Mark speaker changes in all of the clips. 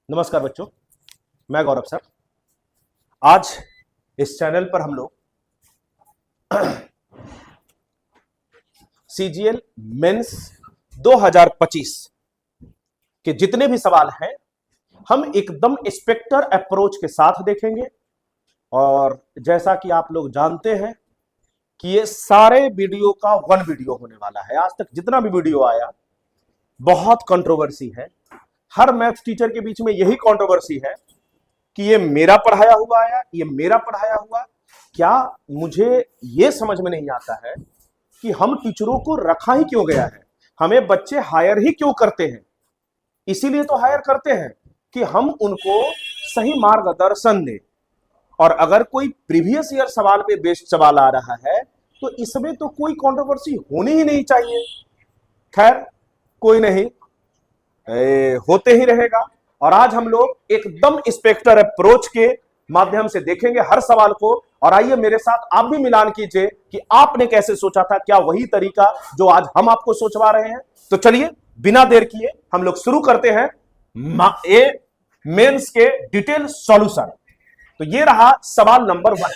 Speaker 1: नमस्कार बच्चों, मैं गौरव सर। आज इस चैनल पर हम लोग सीजीएल मेंस 2025 के जितने भी सवाल हैं हम एकदम इंस्पेक्टर अप्रोच के साथ देखेंगे। और जैसा कि आप लोग जानते हैं कि ये सारे वीडियो का वन वीडियो होने वाला है। आज तक जितना भी वीडियो आया बहुत कंट्रोवर्सी है। हर मैथ्स टीचर के बीच में यही कंट्रोवर्सी है कि ये मेरा पढ़ाया हुआ आया, ये मेरा पढ़ाया हुआ। क्या मुझे ये समझ में नहीं आता है कि हम टीचरों को रखा ही क्यों गया है, हमें बच्चे हायर ही क्यों करते हैं। इसीलिए तो हायर करते हैं कि हम उनको सही मार्गदर्शन दें। और अगर कोई प्रीवियस ईयर सवाल पे बेस्ड सवाल आ रहा है तो इसमें तो कोई कंट्रोवर्सी होनी ही नहीं चाहिए। खैर कोई नहीं, होते ही रहेगा। और आज हम लोग एकदम इंस्पेक्टर अप्रोच के माध्यम से देखेंगे हर सवाल को। और आइए मेरे साथ आप भी मिलान कीजिए कि आपने कैसे सोचा था, क्या वही तरीका जो आज हम आपको सोचवा रहे हैं। तो चलिए बिना देर किए हम लोग शुरू करते हैं मेंस के डिटेल सॉल्यूशन। तो ये रहा सवाल नंबर 1।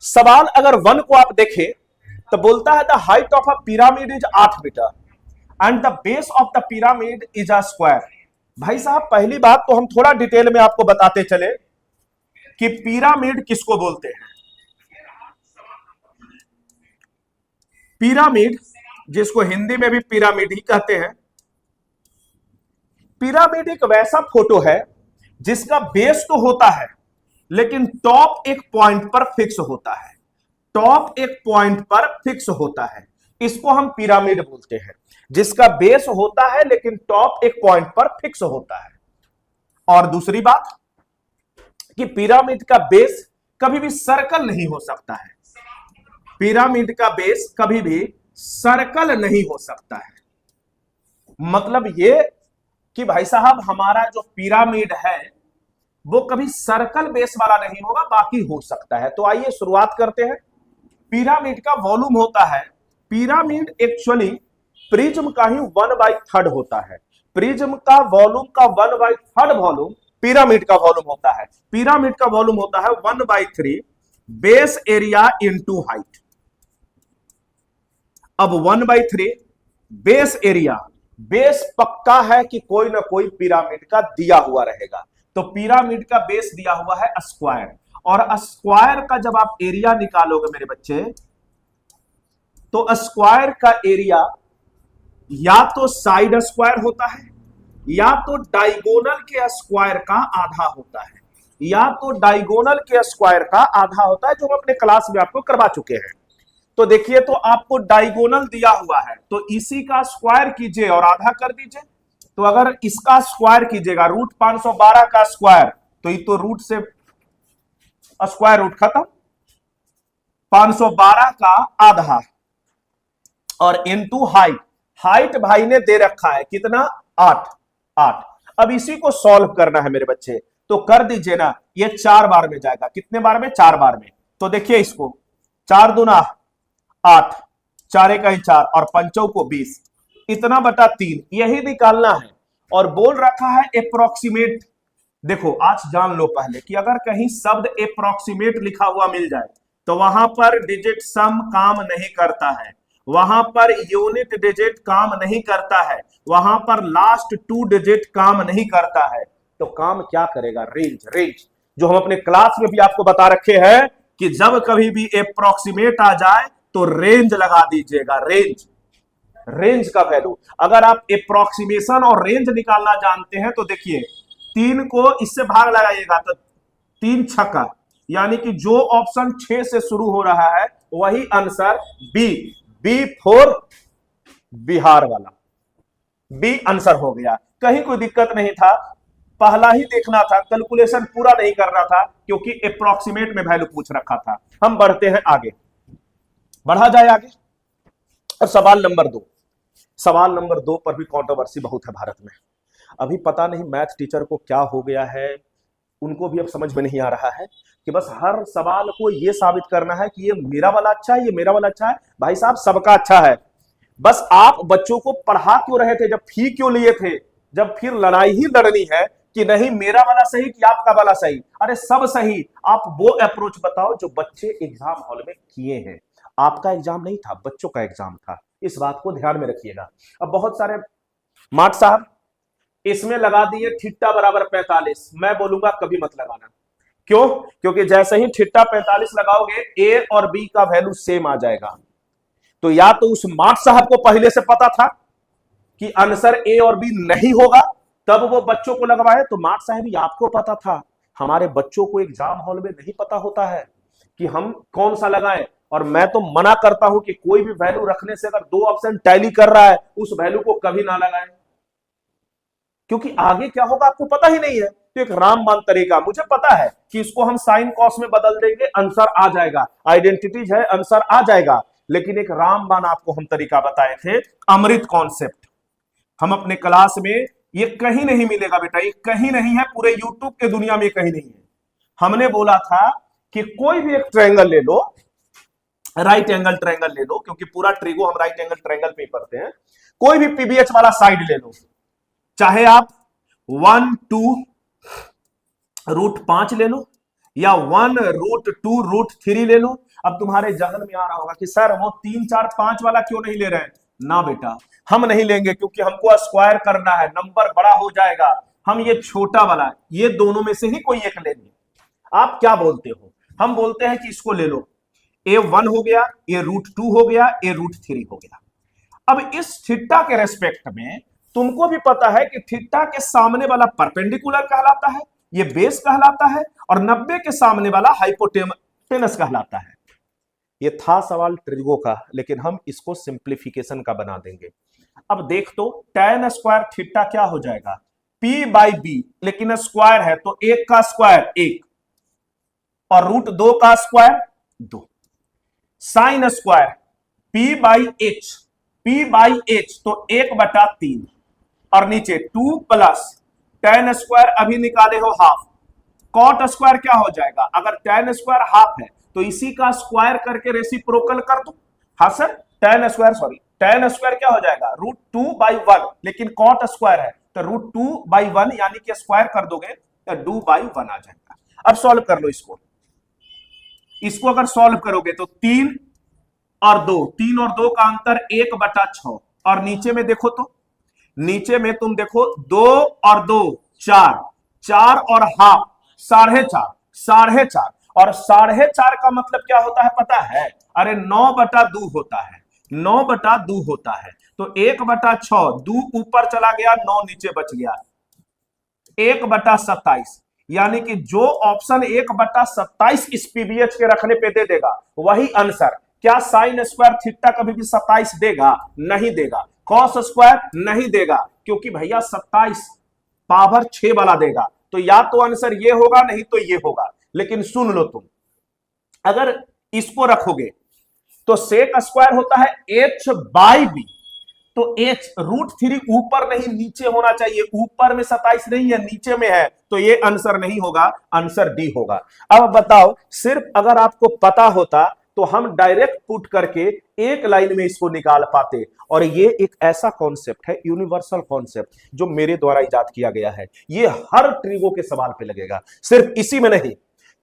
Speaker 1: सवाल अगर 1 को आप देखें तो बोलता है the height of a pyramid is 8 meter and the base of the pyramid is a square. भाई साहब, पहली बात तो हम थोड़ा डिटेल में आपको बताते चले कि पिरामिड किसको बोलते हैं। पिरामिड, जिसको हिंदी में भी पिरामिड ही कहते हैं, पिरामिड एक वैसा फोटो है जिसका बेस तो होता है लेकिन टॉप एक पॉइंट पर फिक्स होता है। टॉप एक पॉइंट पर फिक्स होता है, इसको हम पिरामिड बोलते हैं। जिसका बेस होता है लेकिन टॉप एक पॉइंट पर फिक्स होता है। और दूसरी बात कि पिरामिड का बेस कभी भी सर्कल नहीं हो सकता है। पिरामिड का बेस कभी भी सर्कल नहीं हो सकता है। मतलब ये कि भाई साहब हमारा जो पिरामिड है वो कभी सर्कल बेस वाला नहीं होगा, बाकी हो सकता है। तो आइए शुरुआत करते हैं। पिरामिड का वॉल्यूम होता है, पिरामिड एक्चुअली प्रिज्म का ही 1/3 होता है। प्रिज्म का वॉल्यूम का 1/3 वॉल्यूम पिरामिड का वॉल्यूम होता है। पिरामिड का वॉल्यूम होता है 1/3 बेस एरिया इंटू हाइट। अब 1/3 बेस एरिया, बेस पक्का है कि कोई ना कोई पिरामिड का दिया हुआ रहेगा। तो पिरामिड का बेस दिया हुआ है स्क्वायर। और स्क्वायर का जब आप एरिया निकालोगे मेरे बच्चे, तो स्क्वायर का एरिया या तो साइड स्क्वायर होता है, या तो डायगोनल के स्क्वायर का आधा होता है, या तो डायगोनल के स्क्वायर का आधा होता है, जो हम अपने क्लास में आपको करवा चुके हैं। तो देखिए, तो आपको डायगोनल दिया हुआ है तो इसी का स्क्वायर कीजिए और आधा कर दीजिए। तो अगर इसका स्क्वायर कीजिएगा, रूट 512 का स्क्वायर, तो ये तो रूट से स्क्वायर रूट खत्म, 512 का आधा और इनटू हाइट। हाइट भाई ने दे रखा है कितना, 8। अब इसी को सॉल्व करना है मेरे बच्चे, तो कर दीजिए ना। ये 4 बार में जाएगा। कितने बार में? 4 बार में। तो देखिए इसको, 4 दूना 8, 4 एका 4 और 5 को 20, इतना बटा 3 यही निकालना है। और बोल रखा है अप्रोक्सीमेट। देखो आज जान लो पहले कि अगर कहीं शब्द अप्रोक्सीमेट लिखा हुआ मिल जाए तो वहां पर डिजिट सम काम नहीं करता है, वहां पर यूनिट डिजिट काम नहीं करता है, वहां पर लास्ट 2 डिजिट काम नहीं करता है। तो काम क्या करेगा? रेंज। रेंज जो हम अपने क्लास में भी आपको बता रखे हैं कि जब कभी भी अप्रोक्सीमेट आ जाए तो रेंज लगा दीजिएगा। रेंज, रेंज का वैल्यू। अगर आप अप्रोक्सीमेशन और रेंज निकालना जानते हैं तो देखिए 3 को इससे भाग लगाइएगा तो 3 छक्का, यानी कि जो ऑप्शन 6 से शुरू हो रहा है वही आंसर बी 4 बिहार वाला बी आंसर हो गया। कहीं कोई दिक्कत नहीं था, पहला ही देखना था, कैलकुलेशन पूरा नहीं करना था क्योंकि अप्रोक्सीमेट में वैल्यू पूछ रखा था। हम बढ़ते हैं आगे, बढ़ा जाए आगे। और सवाल नंबर 2, सवाल नंबर 2 पर भी कंट्रोवर्सी बहुत है भारत में। अभी पता नहीं मैथ टीचर को क्या हो गया है, उनको भी अब समझ में नहीं आ रहा है कि बस हर सवाल को यह साबित करना है कि ये मेरा वाला अच्छा है, ये मेरा वाला अच्छा है। भाई साहब सबका अच्छा है, बस आप बच्चों को पढ़ा क्यों रहे थे, जब फी क्यों लिए थे, जब फिर लड़ाई ही लड़नी है कि नहीं मेरा वाला सही कि आपका वाला सही, अरे सब सही, आप वो अप्रोच बताओ जो बच्चे एग्जाम हॉल में किए हैं। आपका एग्जाम नहीं था, बच्चों का एग्जाम था, इस बात को ध्यान में रखिएगा। अब बहुत सारे माट साहब इसमें लगा दिए थीटा बराबर 45, मैं बोलूंगा कभी मत लगाना। क्यों? क्योंकि जैसे ही थीटा 45 लगाओगे ए और बी का वैल्यू सेम आ जाएगा। तो या तो उस माट साहब को पहले से पता था कि आंसर ए और बी नहीं होगा, तब वो बच्चों को लगवाए। तो माट साहब आपको पता था, हमारे बच्चों को एग्जाम हॉल में नहीं पता होता है कि हम कौन सा लगाएं। और मैं तो मना करता हूं कि कोई भी वैल्यू रखने से अगर दो ऑप्शन टैली कर रहा है उस वैल्यू को कभी ना लगाएं, क्योंकि आगे क्या होगा आपको पता ही नहीं है। तो एक रामबाण तरीका, मुझे पता है कि इसको हम साइन कॉस में बदल देंगे, आंसर आ जाएगा, आइडेंटिटीज है, आंसर आ जाएगा। लेकिन एक रामबाण आपको हम तरीका बताए थे, अमृत कॉन्सेप्ट। हम अपने क्लास में, ये कहीं नहीं मिलेगा बेटा, ये कहीं नहीं है, पूरे यूट्यूब के दुनिया में कहीं नहीं है। हमने बोला था कि कोई भी एक ट्रायंगल ले लो, राइट एंगल ट्रायंगल ले लो, क्योंकि पूरा ट्रिगो हम राइट एंगल ट्रायंगल पे पढ़ते हैं। कोई भी पीबीएच वाला साइड ले लो, चाहे आप 1 2 रूट 5 ले लो या 1 रूट 2 रूट 3 ले लो। अब तुम्हारे जहन में आ रहा होगा कि सर वो 3 4 5 वाला क्यों नहीं ले रहे हैं? ना बेटा, हम नहीं लेंगे, क्योंकि हमको स्क्वायर करना है, नंबर बड़ा हो जाएगा। हम ये छोटा वाला, ये दोनों में से ही कोई एक लेंगे। आप क्या बोलते हो? हम बोलते हैं कि इसको ले लो, A1 हो गया, A रूट 2 हो गया, A रूट 3 हो गया। अब इस थीटा के रेस्पेक्ट में तुमको भी पता है कि थीटा के सामने वाला परपेंडिकुलर कहलाता है, ये बेस कहलाता है, और 90 के सामने वाला हाइपोटेनस कहलाता है। ये था सवाल ट्रिगो का, लेकिन हम इसको सिंप्लीफिकेशन का बना देंगे। अब देख तो tan स्क्वायर थीटा क्या हो जाएगा? P बाई बी, लेकिन स्क्वायर है तो 1 का स्क्वायर 1 और रूट 2 का square 2। Sine square P by H, P by H तो 1/3 और नीचे 2 प्लस tan स्क्वायर अभी निकाले हो हाफ, कॉट स्क्वायर क्या हो जाएगा? अगर tan स्क्वायर हाफ है तो इसी का स्क्वायर करके रेसिप्रोकल कर दो। हाँ सर, tan स्क्वायर क्या हो जाएगा? रूट 2/1, लेकिन कॉट स्क्वायर है तो रूट 2/1 यानी कि स्क्वायर कर दोगे तो 2/1 आ जाएगा। अब सॉल्व कर लो इसको अगर सॉल्व करोगे तो 3 और 2 का अंतर 1/6, और नीचे में देखो तो नीचे में तुम देखो 2 और 2 4, 4 और हाफ 4.5, और 4.5 का मतलब क्या होता है पता है? अरे 9/2 होता है, 9/2 होता है। तो 1/6, 2 ऊपर चला गया, 9 नीचे बच गया, 1/27, यानी कि जो ऑप्शन 1/27 इस पीबीएच के रखने पे दे देगा वही आंसर। क्या साइन स्क्वायर थीटा कभी भी 27 देगा? नहीं देगा। कॉस स्क्वायर नहीं देगा, क्योंकि भैया 27 पावर 6 वाला देगा। तो या तो आंसर ये होगा, नहीं तो ये होगा। लेकिन सुन लो तुम, अगर इसको रखोगे तो सेक स्क्वायर होता है h बाई बी, तो h रूट 3 ऊपर नहीं नीचे होना चाहिए, ऊपर में 27 नहीं है, नीचे में है, तो ये आंसर नहीं होगा, आंसर डी होगा। अब बताओ, सिर्फ अगर आपको पता होता तो हम डायरेक्ट पुट करके एक लाइन में इसको निकाल पाते। और ये एक ऐसा कॉन्सेप्ट है, यूनिवर्सल कॉन्सेप्ट, जो मेरे द्वारा इजाद किया गया है। ये हर ट्रिगो के सवाल पे लगेगा, सिर्फ इसी में नहीं।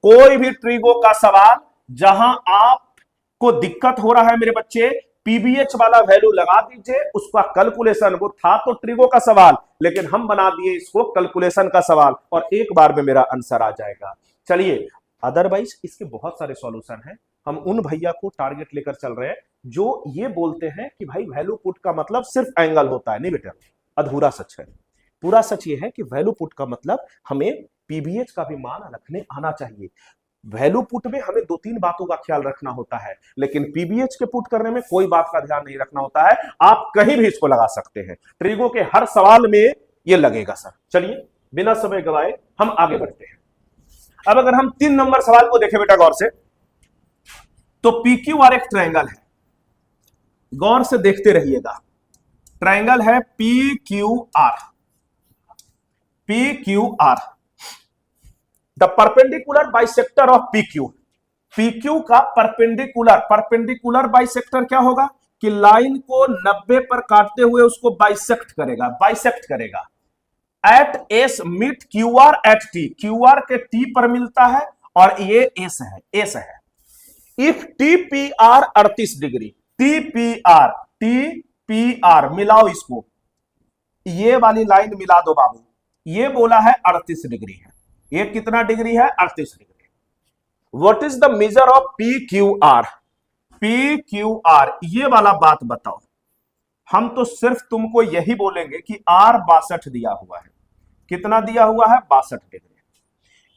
Speaker 1: कोई भी ट्रिगो का सवाल जहां आपको दिक्कत हो रहा है मेरे बच्चे, पीबीएच वाला वैल्यू लगा दीजिए, उसका कैलकुलेशन, वो था तो ट्रिगो का सवाल, लेकिन हम बना दिए इसको कैलकुलेशन का सवाल, और एक बार में मेरा आंसर आ जाएगा। चलिए, अदरवाइज इसके बहुत सारे सॉल्यूशन हैं। हम उन भैया को टारगेट लेकर चल रहे हैं जो ये बोलते हैं कि भाई वैल्यू पुट का मतलब सिर्फ एंगल होता है। नहीं बेटा, अधूरा सच है। पूरा सच ये है कि वैल्यू पुट का मतलब हमें पीबीएच का भी मान रखने आना चाहिए। वैल्यू पुट में हमें 2-3 बातों का ख्याल रखना होता है, लेकिन पीबीएच के पुट करने में कोई बात का ध्यान नहीं रखना होता है। आप कहीं भी इसको लगा सकते हैं, ट्रिगो के हर सवाल में ये लगेगा सर। चलिए, बिना समय गवाए हम आगे बढ़ते हैं। अब अगर हम 3 नंबर सवाल को देखें बेटा गौर से, तो पीक्यू आर एक ट्रायंगल है, गौर से देखते रहिएगा। ट्रायंगल है P Q R, the perpendicular bisector of PQ. PQ का परपेंडिकुलर बाइसेक्टर क्या होगा कि लाइन को 90 पर काटते हुए उसको बाइसेक्ट करेगा। At S meet Q R at T, Q R के टी पर मिलता है और ये एस है, एस है। इफ टी पी आर 38 डिग्री, टी पी आर मिलाओ इसको, ये वाली लाइन मिला दो बाबू, ये बोला है 38 डिग्री है, ये कितना डिग्री है 38 degree. What is the measure of P Q R, P Q R ये वाला बात बताओ। हम तो सिर्फ तुमको यही बोलेंगे कि आर 62 दिया हुआ है, कितना दिया हुआ है 62 डिग्री।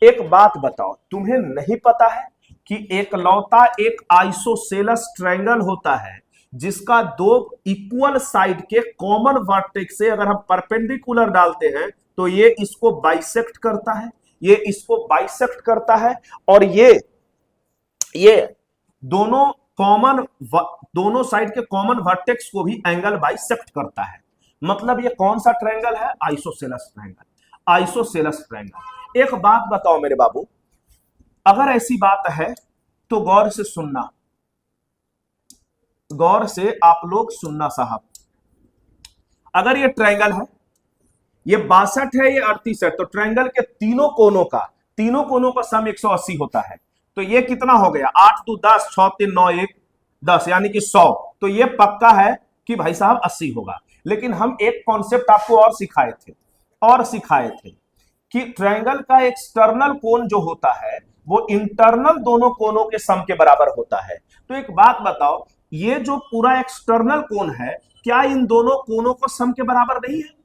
Speaker 1: एक बात बताओ, तुम्हें नहीं पता है कि एकलौता एक आइसोसेलेस ट्रायंगल होता है जिसका दो इक्वल साइड के कॉमन वर्टेक्स से अगर हम परपेंडिकुलर डालते हैं तो ये इसको बाइसेक्ट करता है, ये इसको बाइसेक्ट करता है, और ये दोनों साइड के कॉमन वर्टेक्स को भी एंगल बाइसेक्ट करता है। मतलब ये कौन सा ट्रायंगल है, आइसोसेलेस ट्रायंगल, आइसोसेलेस ट्रायंगल। एक बात बताओ मेरे बाबू, अगर ऐसी बात है तो गौर से सुनना, गौर से आप लोग सुनना साहब। अगर ये ट्रायंगल है, ये 62 है, ये 38 है, तो ट्रायंगल के तीनों कोनों का सम 180 होता है। तो ये कितना हो गया, 8 2 10, 6 3 9 1 10, यानी कि 100। तो ये पक्का है कि भाई साहब 80 होगा। लेकिन हम एक कॉन्सेप्ट आपको और सिखाए थे कि ट्रायंगल का एक्सटर्नल कोण जो होता है वो इंटरनल दोनों कोनों के सम के बराबर होता है। तो एक बात बताओ, ये जो पूरा एक्सटर्नल कोण है क्या इन दोनों कोनों को सम के बराबर नहीं है?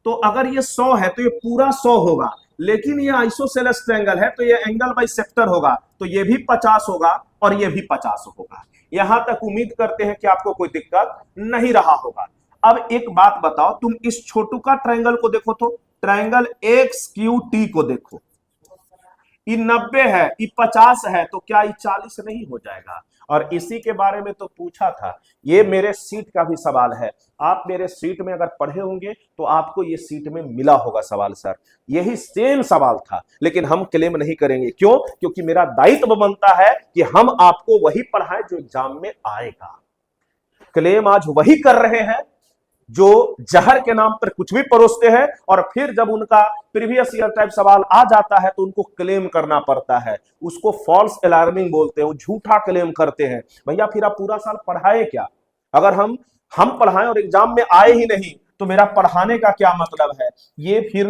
Speaker 1: तो अगर ये 100 है तो ये पूरा 100 होगा, लेकिन ये आइसोसेलेस ट्रायंगल है तो ये एंगल बाइसेक्टर होगा, तो ये भी 50 होगा और ये भी 50 होगा। यहां तक उम्मीद करते हैं कि आपको कोई दिक्कत नहीं रहा होगा। अब एक बात बताओ, तुम इस छोटू का ट्रायंगल को देखो, तो ट्रायंगल एक्स क्यू टी को देखो, ये 90 है, ये 50 है, तो क्या ये 40 नहीं हो जाएगा? और इसी के बारे में तो पूछा था, ये मेरे सीट का भी सवाल है। आप मेरे सीट में अगर पढ़े होंगे तो आपको ये सीट में मिला होगा सवाल, सर यही सेम सवाल था, लेकिन हम क्लेम नहीं करेंगे। क्यों? क्योंकि मेरा दायित्व बनता है कि हम आपको वही पढ़ाएं जो एग्जाम में आएगा। क्लेम आज वही कर रहे हैं जो जहर के नाम पर कुछ भी परोसते हैं, और फिर जब उनका प्रीवियस ईयर टाइप सवाल आ जाता है तो उनको क्लेम करना पड़ता है। उसको फॉल्स अलार्मिंग बोलते हैं, वो झूठा क्लेम करते हैं। भैया फिर आप पूरा साल पढ़ाए क्या? अगर हम पढ़ाएं और एग्जाम में आए ही नहीं तो मेरा पढ़ाने का क्या मतलब है? ये फिर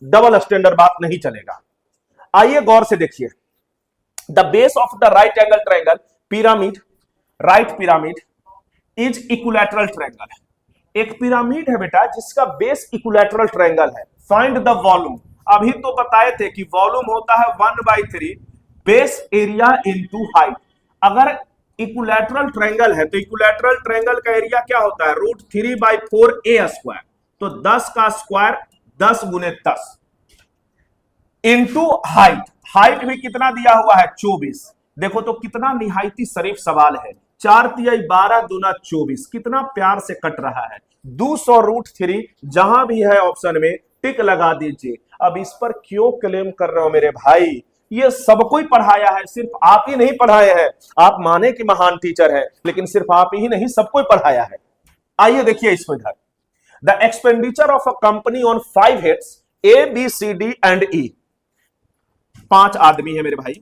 Speaker 1: डबल स्टैंडर्ड बात नहीं चलेगा। आइए गौर से देखिए, the base of the right angle triangle pyramid, right pyramid is equilateral triangle. एक पिरामिड है बेटा जिसका बेस इक्विलैटरल ट्रायंगल है। फाइंड द वॉल्यूम, अभी तो बताए थे कि वॉल्यूम होता है 1/3 बेस एरिया इनटू हाइट। अगर इक्विलैटरल ट्रायंगल है तो इक्विलैटरल ट्रायंगल का एरिया क्या होता है, √3/4 a स्क्वायर। तो 10 का स्क्वायर 10 × 10 इंटू हाइट। हाइट भी कितना दिया हुआ है 24। देखो तो कितना निहायती शरीफ सवाल है। 4 तिहाई 12 दूना 24, कितना प्यार से कट रहा है। 200√3 जहां भी है ऑप्शन में टिक लगा दीजिए। अब इस पर क्यों क्लेम कर रहे हो मेरे भाई? ये सबको ही पढ़ाया है, सिर्फ आप ही नहीं पढ़ाए हैं। आप माने कि महान टीचर है, लेकिन सिर्फ आप ही नहीं सबको ही पढ़ाया है। आइए देखिए इसमें इधर, the expenditure of a company on 5 heads A B C D and E। 5 आदमी है मेरे भाई,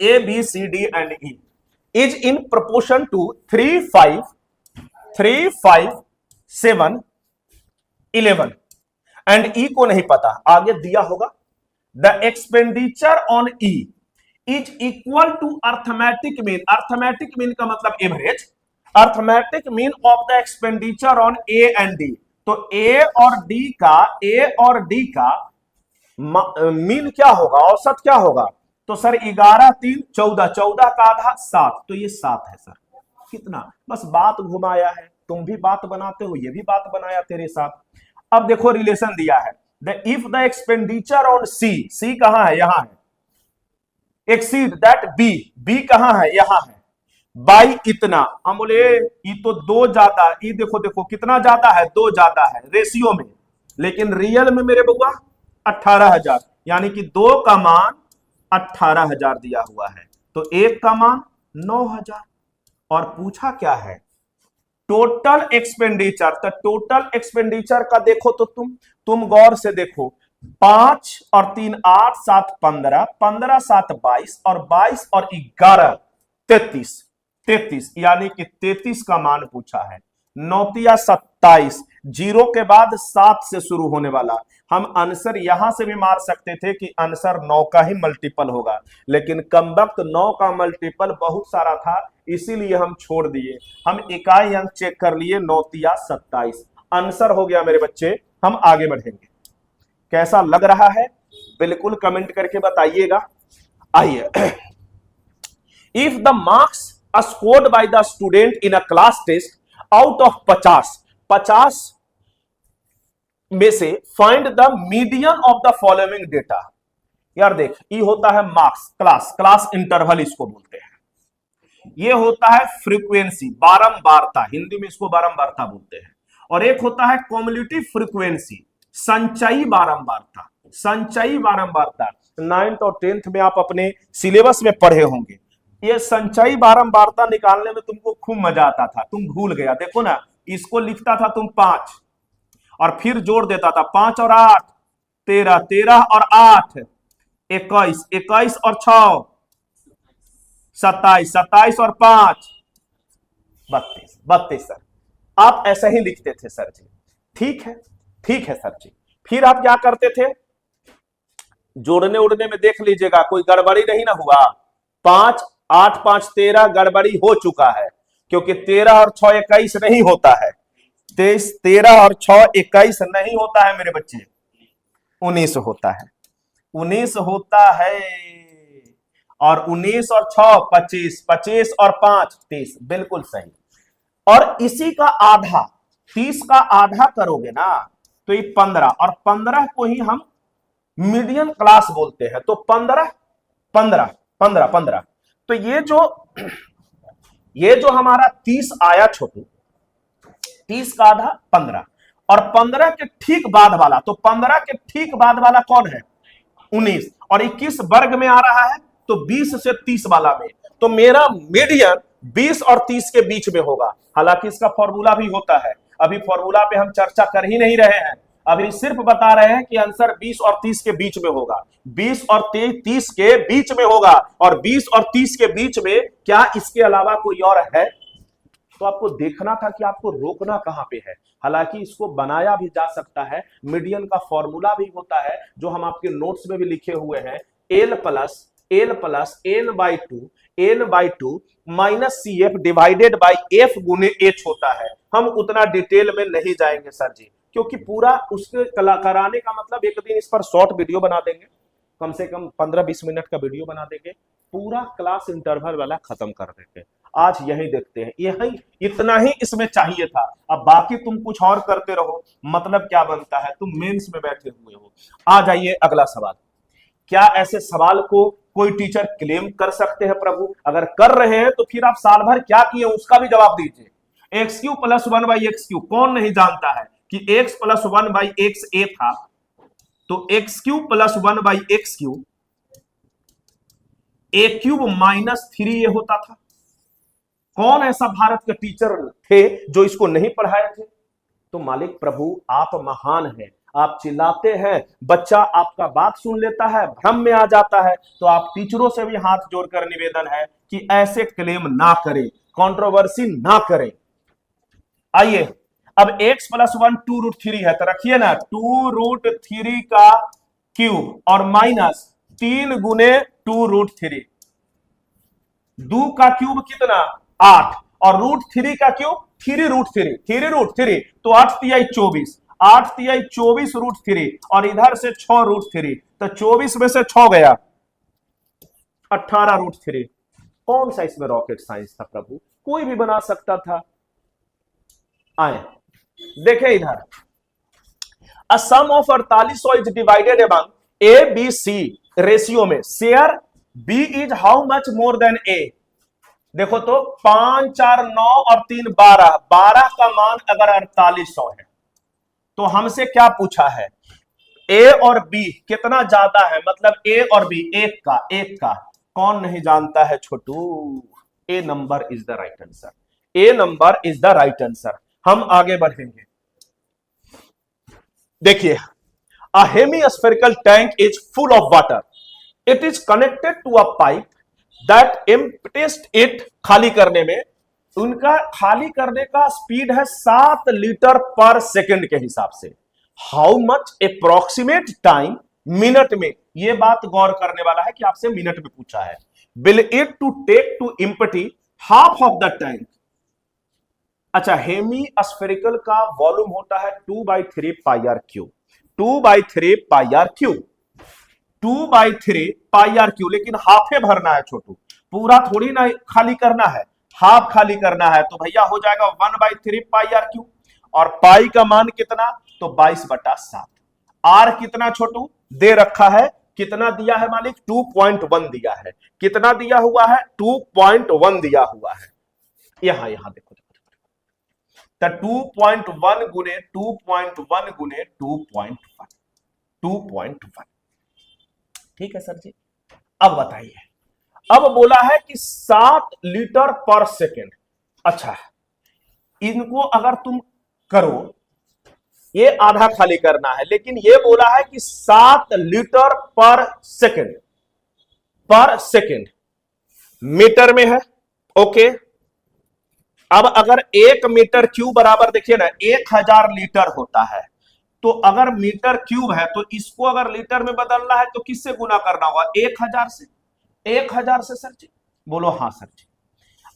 Speaker 1: A B C D and E is in proportion to 3 5 3 5 7 11 and E को नहीं पता, आगे दिया होगा। The expenditure on E is equal to arithmetic mean. Arithmetic mean का मतलब average, arithmetic mean of the expenditure on A and D। तो A और D का मीन क्या होगा, औसत क्या होगा? तो सर 11 3 14, 14 का आधा 7, तो ये 7 है सर। कितना, बस बात घुमाया है। तुम भी बात बनाते हो, ये भी बात बनाया तेरे साथ। अब देखो रिलेशन दिया है, इफ द एक्सपेंडिचर ऑन सी कहां है, यहां है। एक्सीड दैट बी कहां है, यहां है। बाई इतना, हम बोले ये तो 2 ज्यादा, ये देखो कितना ज्यादा है, 2 ज्यादा है रेशियो में, लेकिन रियल में मेरे बउआ 18,000, यानी कि 2 का मान 18,000 दिया हुआ है, तो 1 का मान 9,000। और पूछा क्या है, टोटल एक्सपेंडिचर, तो टोटल एक्सपेंडिचर का देखो तो तुम गौर से देखो, 5 और 3 8 7 15, 15 7 22 और 22 और 11 33, 33 यानी कि 33 का मान पूछा है। 9 तिया 27, जीरो के बाद 7 से शुरू होने वाला। हम आंसर यहां से भी मार सकते थे कि आंसर 9 का ही मल्टीपल होगा, लेकिन कमबख्त 9 का मल्टीपल बहुत सारा था, इसीलिए हम छोड़ दिए। हम इकाई अंक चेक कर लिए, 9 तिया 27 आंसर हो गया मेरे बच्चे। हम आगे बढ़ेंगे। कैसा लग रहा है बिल्कुल कमेंट करके बताइएगा। आइए, if the marks scored by the student in a class test out of 50 में से find the median of the following data. यार देख, ये होता है मार्क्स, क्लास इंटरवल इसको बोलते हैं। ये होता है फ्रीक्वेंसी, बारंबारता, हिंदी में इसको बारंबारता बोलते हैं। और एक होता है कॉम्युलेटिव फ्रीक्वेंसी, संचयी बारंबारता। संचयी बारंबारता 9th और 10th में आप अपने सिलेबस में पढ़े होंगे। ये संचयी बारंबारता निकालने में तुमको खूब मजा आता था, तुम भूल गया। देखो ना, इसको लिखता था तुम 5 और फिर जोड़ देता था 5 और 8 13, 13 और 8 21, 21 और 6 27, 27 और 5 32, 32। सर आप ऐसा ही लिखते थे सर जी। ठीक है, ठीक है सर जी। फिर आप क्या करते थे, जोड़ने उड़ने में देख लीजिएगा कोई गड़बड़ी नहीं ना हुआ। 5 8 5 13 गड़बड़ी हो चुका है, क्योंकि 13 और 6 21 नहीं होता है। 13 और 6 21 नहीं होता है मेरे बच्चे, 19 होता है। 19 होता है। और 19 और 6 25, 25 और 5 30, बिल्कुल सही। और इसी का आधा, 30 का आधा करोगे ना तो ये 15, और 15 को ही हम मीडियन क्लास बोलते हैं। तो 15 15 15 15, तो ये जो हमारा 30 आया छोटू, 30 का आधा 15, और 15 के ठीक बाद वाला, तो 15 के ठीक बाद वाला कौन है, 19, और 21 वर्ग में आ रहा है, तो 20 से 30 वाला में। तो मेरा मीडियन 20 और 30 के बीच में होगा। हालांकि इसका फॉर्मूला भी होता है, अभी फॉर्मूला पे हम चर्चा कर ही नहीं रहे हैं, अभी सिर्फ बता रहे हैं कि आंसर 20 और 30 के बीच में होगा। 20 और 30 के बीच में होगा, और 20 और 30 के बीच में क्या इसके अलावा कोई और है? तो आपको देखना था कि आपको रोकना कहां पे है। हालांकि इसको बनाया भी जा सकता है, मीडियन का फॉर्मूला भी होता है जो हम आपके नोट्स में भी लिखे हुए हैं, L plus N by two minus C F divided by F गुने एच होता है। हम उतना डिटेल में नहीं जाएंगे सर जी, क्योंकि पूरा उसके कराने का मतलब एक दिन इस पर शॉर्ट वीडियो बना देंगे, कम से कम 15-20 मिनट का वीडियो बना देंगे, पूरा क्लास इंटरवल वाला खत्म कर देंगे। आज यही देखते हैं, यही इतना ही इसमें चाहिए था। अब बाकी तुम कुछ और करते रहो, मतलब क्या बनता है, तुम मेंस में बैठे हुए हो। आ जाइए अगला सवाल। क्या ऐसे सवाल को कोई टीचर क्लेम कर सकते हैं प्रभु? अगर कर रहे हैं तो फिर आप साल भर क्या किए उसका भी जवाब दीजिए। X Q plus 1 by x Q, कौन नहीं जानता है कि एक्स प्लस 1 बाई एक्स ए था, तो x Q plus 1 by x Q A cube minus 3 होता था। कौन ऐसा भारत के टीचर थे जो इसको नहीं पढ़ाए थे? तो मालिक प्रभु आप महान हैं, आप चिल्लाते हैं, बच्चा आपका बात सुन लेता है, भ्रम में आ जाता है। तो आप टीचरों से भी हाथ जोड़कर निवेदन है कि ऐसे क्लेम ना करें, कंट्रोवर्सी ना करें। आइए, अब x प्लस 1 2√3 है, तो रखिए ना 2√3 का क्यूब और माइनस 3 गुने 2√3। 2 का क्यूब कितना 8, और √3 का क्यूब 3√3, तो 8 तिहाई 24, 8 तिहाई 24 √3, और इधर से 6 √3, तो 24 में से 6 गया 18 √3। कौन सा इसमें रॉकेट साइंस था प्रभु? कोई भी बना सकता था। आए देखें इधर, a sum of 48 is divided among A B C ratio में, share B is how much more than A. देखो तो 5 4 9 और 3 12, 12 का मान अगर 4800 है तो हमसे क्या पूछा है, ए और बी कितना ज्यादा है, मतलब ए और बी एक का। कौन नहीं जानता है Chhotu? A number is the right answer. A number is the right answer. हम आगे बढ़ेंगे। देखिए, a hemispherical tank is full of water, it is connected to a pipe that empties it. खाली करने में उनका खाली करने का स्पीड है 7 लीटर पर सेकंड के हिसाब से। How much approximate time, minute में। यह बात गौर करने वाला है कि आपसे मिनट में पूछा है। Will it to take to empty half of the tank. अच्छा, हेमी स्फेरिकल का वॉल्यूम होता है 2/3 pi r cube, 2/3 pi r cube, 2/3 pi r cube. लेकिन हाफे भरना है छोटू, पूरा थोड़ी ना खाली करना है, हाफ खाली करना है। तो भैया हो जाएगा 1/3 पाई आर क्यू। और पाई का मान कितना, तो 22/7। आर कितना छोटू दे रखा है, कितना दिया है मालिक, 2.1 दिया है। कितना दिया हुआ है, 2.1 दिया हुआ है। यहां यहां देखो, तो 2.1 गुने 2.1 गुने 2.1, 2.1। ठीक है सर जी। अब बताइए, अब बोला है कि 7 लीटर पर सेकेंड। अच्छा, इनको अगर तुम करो, ये आधा खाली करना है, लेकिन ये बोला है कि 7 लीटर पर सेकेंड, पर सेकेंड मीटर में है। ओके, अब अगर 1 मीटर क्यूब बराबर, देखिए ना 1000 लीटर होता है। तो अगर मीटर क्यूब है तो इसको अगर लीटर में बदलना है तो किससे गुना करना होगा, 1000 से। 1000 से सर जी, बोलो हाँ सर जी।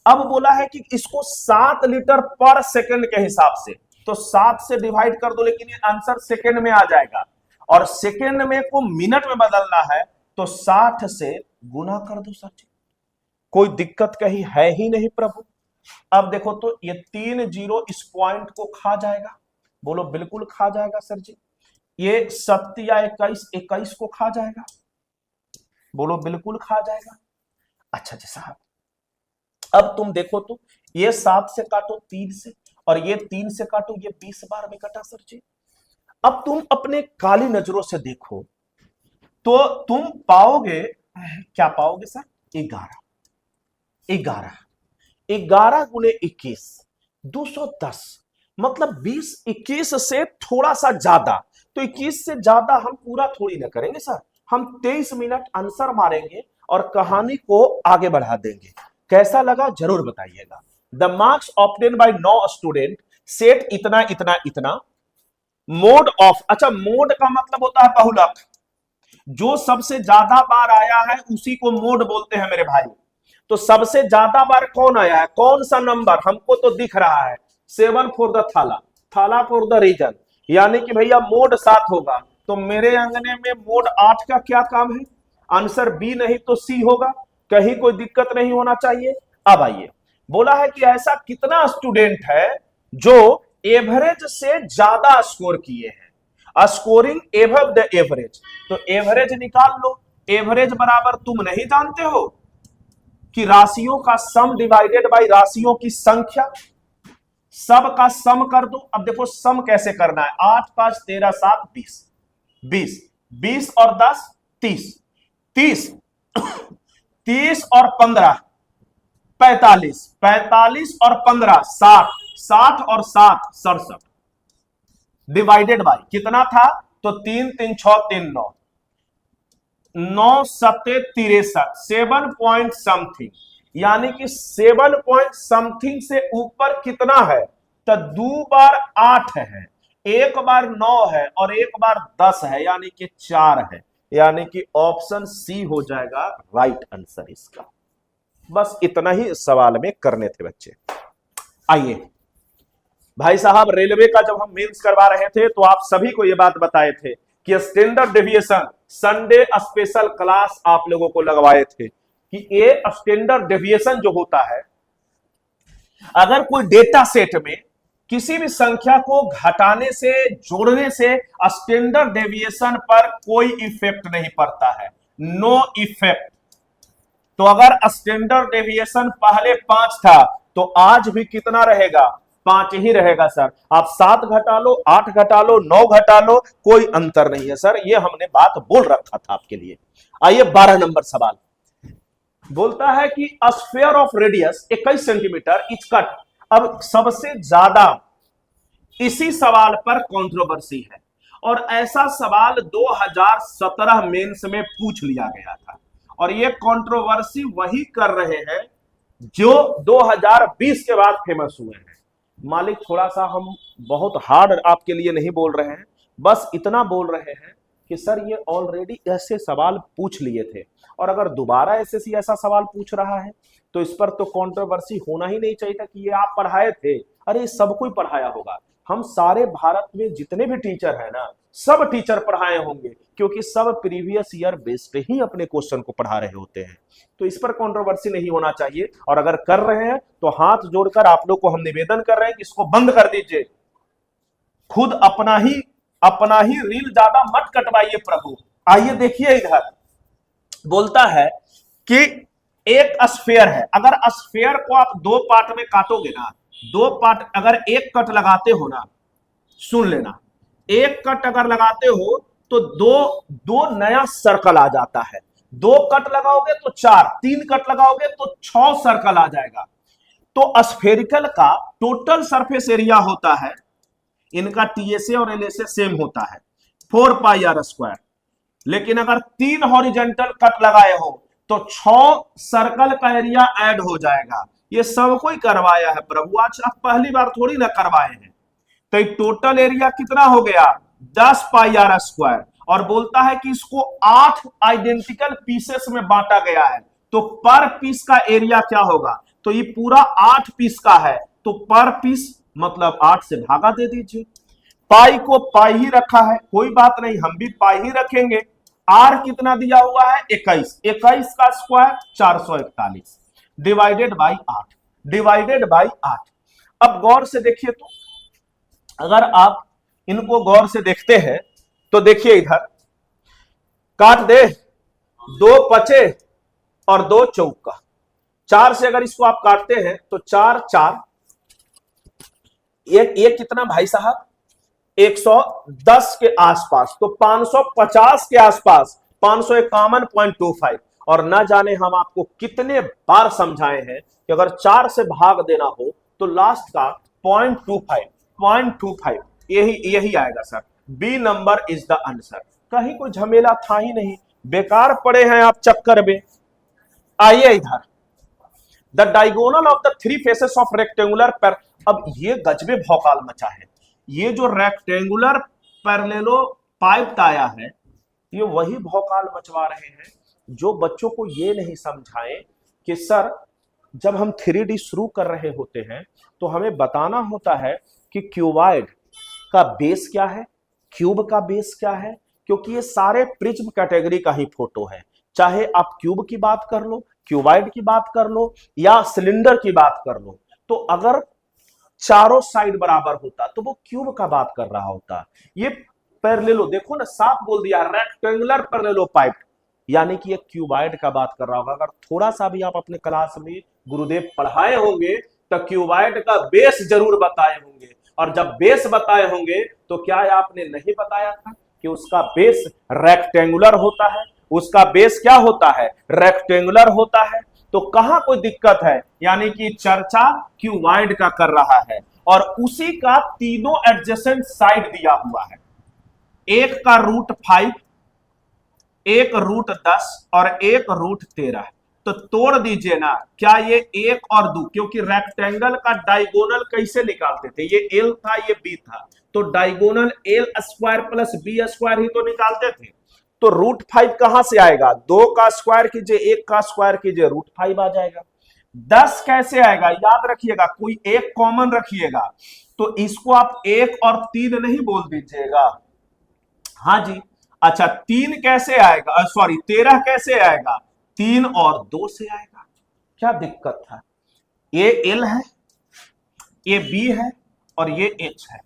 Speaker 1: अब बोला है कि इसको 7 लीटर पर सेकंड के हिसाब से, तो 7 से डिवाइड कर दो, लेकिन ये आंसर सेकंड में आ जाएगा। और सेकंड में को मिनट में बदलना है तो 60 से गुना कर दो सर जी। कोई दिक्कत कहीं है ही नहीं प्रभु। अब देखो तो ये 3 जीरो इस पॉइंट को खा जाएगा, बोलो बिल्कुल खा जाएगा सर जी। ये 7 या 21, 21 को खा जाएगा, बोलो बिल्कुल खा जाएगा। अच्छा जी साहब, अब तुम देखो तो ये 7 से काटो 3 से, और ये 3 से काटो, ये 20 बार में कटा सर जी। अब तुम अपने काली नजरों से देखो तो तुम पाओगे, क्या पाओगे सर, 11, 11, 11 गुने 21, 210। मतलब 20, 21 से थोड़ा सा ज्यादा। तो 21 से ज्यादा हम पूरा थोड़ी ना करेंगे सर, हम 23 मिनट आंसर मारेंगे और कहानी को आगे बढ़ा देंगे। कैसा लगा जरूर बताइएगा। The marks obtain bye 9 student, set इतना इतना इतना, मोड ऑफ। अच्छा, मोड का मतलब होता है बहुलक, जो सबसे ज्यादा बार आया है उसी को मोड बोलते हैं मेरे भाई। तो सबसे ज्यादा बार कौन आया है, कौन सा नंबर हमको तो दिख रहा है, 7 फॉर द थाला, थाला फॉर द रीजन, यानी कि भैया मोड 7 होगा। तो मेरे अंगने में मोड 8 का क्या काम है, आंसर बी नहीं तो सी होगा। कहीं कोई दिक्कत नहीं होना चाहिए। अब आइए, बोला है कि ऐसा कितना स्टूडेंट है जो एवरेज से ज्यादा स्कोर किए हैं, स्कोरिंग एबव द एवरेज। तो एवरेज निकाल लो। एवरेज बराबर तुम नहीं जानते हो कि राशियों का सम डिवाइडेड बाय राशियों की संख्या, सब का सम कर दो। अब देखो सम कैसे करना है, 8 5 13 7 20, 20 20 और 10 30, 30 30 और 15 45, 45 और 15 60, 60 और 7 67, डिवाइडेड बाय कितना था, तो 3 3 6 3 9, 9 7 63, 7 पॉइंट समथिंग, यानी कि 7 पॉइंट समथिंग से ऊपर कितना है, तो 2 बार 8 है, 1 बार 9 है और 1 बार 10 है, यानी कि 4 है। यानी कि ऑप्शन सी हो जाएगा राइट आंसर इसका। बस इतना ही इस सवाल में करने थे बच्चे। आइए भाई साहब, रेलवे का जब हम मेंस करवा रहे थे तो आप सभी को यह बात बताए थे कि standard deviation Sunday special class आप लोगों को लगवाए थे कि ये स्टैंडर्ड डेविएशन जो होता है, अगर कोई डेटा सेट में किसी भी संख्या को घटाने से जोड़ने से स्टैंडर्ड डेविएशन पर कोई इफेक्ट नहीं पड़ता है, नो इफेक्ट। तो अगर स्टैंडर्ड डेविएशन पहले 5 था तो आज भी कितना रहेगा, 5 ही रहेगा सर। आप 7 घटा लो, 8 घटा लो, 9 घटा लो, कोई अंतर नहीं है सर। ये हमने बात बोल रखा था आपके लिए। आइए 12 नंबर सवाल बोलता है कि sphere of radius 21 centimetre is cut अब सबसे ज्यादा इसी सवाल पर कंट्रोवर्सी है और ऐसा सवाल 2017 मेंस में पूछ लिया गया था और ये कंट्रोवर्सी वही कर रहे हैं जो 2020 के बाद फेमस हुए हैं। मालिक थोड़ा सा हम बहुत हार्ड आपके लिए नहीं बोल रहे हैं, बस इतना बोल रहे हैं कि सर ये ऑलरेडी ऐसे सवाल पूछ लिए थे और अगर दोबारा एसएससी ऐसा सवाल पूछ रहा है तो इस पर तो कंट्रोवर्सी होना ही नहीं चाहिए था कि ये आप पढ़ाए थे। अरे सब कोई पढ़ाया होगा, हम सारे भारत में जितने भी टीचर हैं ना, सब टीचर पढ़ाए होंगे क्योंकि सब प्रीवियस ईयर बेस्ड ही अपने क्वेश्चन को पढ़ा रहे होते हैं। तो इस पर कंट्रोवर्सी नहीं होना चाहिए और अगर कर रहे हैं तो हाथ जोड़कर आप लोग को हम निवेदन कर रहे हैं कि इसको बंद कर दीजिए। खुद अपना ही रील ज्यादा मत कटवाइए प्रभु। आइए देखिए, इधर बोलता है कि एक स्फेयर है, अगर स्फेयर को आप दो पार्ट में काटोगे ना, दो पार्ट अगर एक कट लगाते हो ना, सुन लेना, एक कट अगर लगाते हो तो दो नया सर्कल आ जाता है। दो कट लगाओगे तो चार, तीन कट लगाओगे तो 6 सर्कल आ जाएगा। तो स्फेरिकल का टोटल सरफेस एरिया होता है, इनका टीएसए और एलएसए सेम होता है 4 पाई आर स्क्वायर। लेकिन अगर 3 हॉरिजॉन्टल कट लगाए हो तो 6 सर्कल का एरिया ऐड हो जाएगा। ये सब कोई करवाया है प्रभु, आज आप पहली बार थोड़ी ना करवाए हैं। तो टोटल एरिया कितना हो गया 10 पाई आर स्क्वायर और बोलता है कि इसको 8 आइडेंटिकल पीसेस में बांटा गया है। तो पर पीस का एरिया क्या होगा, तो ये पूरा 8 पीस का है तो पर पीस मतलब 8 से भागा दे दीजिए। पाई को पाई ही रखा है, कोई बात नहीं, हम भी पाई ही रखेंगे। आर कितना दिया हुआ है 21, 21 का square 441 divided by 8, divided by 8। अब गौर से देखिए, तो अगर आप इनको गौर से देखते हैं तो देखिए इधर काट दे, 2 पचे और 2 चौका, 4 से अगर इसको आप काटते हैं तो 4 4, ये कितना भाई साहब 110 के आसपास, तो 550 के आसपास, 551.25। और ना जाने हम आपको कितने बार समझाए हैं कि अगर 4 से भाग देना हो तो लास्ट का 0.25 यही आएगा sir. B number is the answer. कहीं कोई झमेला था ही नहीं, बेकार पड़े हैं आप चक्कर में। आइए इधर, the diagonal of the 3 faces of rectangular पर। अब ये गजबे भौकाल मचा है, ये जो रेक्टेंगुलर पैरेललो पाइप आया है, ये वही भौकाल मचवा रहे हैं जो बच्चों को ये नहीं समझाएं कि सर जब हम 3D शुरू कर रहे होते हैं तो हमें बताना होता है कि क्यूबॉइड का बेस क्या है, क्यूब का बेस क्या है, क्योंकि ये सारे प्रिज्म कैटेगरी का ही फोटो है। चाहे आप क्यूब की बात कर लो, क्यूबॉइड की बात कर लो या सिलेंडर की बात कर लो, तो अगर चारों साइड बराबर होता तो वो क्यूब का बात कर रहा होता। ये पैरेललो देखो ना, साफ बोल दिया रेक्टेंगुलर पैरेललो पाइप, यानी कि ये क्यूबॉइड का बात कर रहा होगा। अगर थोड़ा सा भी आप अपने क्लास में गुरुदेव पढ़ाए होंगे तो क्यूबॉइड का बेस जरूर बताए होंगे, और जब बेस बताए होंगे तो क्या आपने नहीं बताया था कि उसका बेस रेक्टेंगुलर होता है, उसका बेस क्या होता है रेक्टेंगुलर होता है। तो कहां कोई दिक्कत है, यानी कि चर्चा क्यूबॉइड का कर रहा है और उसी का तीनों एडजेसेंट साइड दिया हुआ है, एक का √5, एक √10 और एक √13। तो तोड़ दीजिए ना, क्या ये 1 और 2, क्योंकि रेक्टेंगल का डायगोनल कैसे निकालते थे, ये एल था ये बी था, तो diagonal L square plus B square ही तो निकालते थे। तो √5 कहां से आएगा, 2 का स्क्वायर कीजिए, 1 का स्क्वायर कीजिए, √5 आ जाएगा। 10 कैसे आएगा, याद रखिएगा, कोई एक कॉमन रखिएगा, तो इसको आप 1 और 3 नहीं बोल दीजिएगा। हाँ जी, अच्छा 3 कैसे आएगा, सॉरी 13 कैसे आएगा, 3 और 2 से आएगा। क्या दिक्कत था, ये एल है, ये बी है और ये एच है,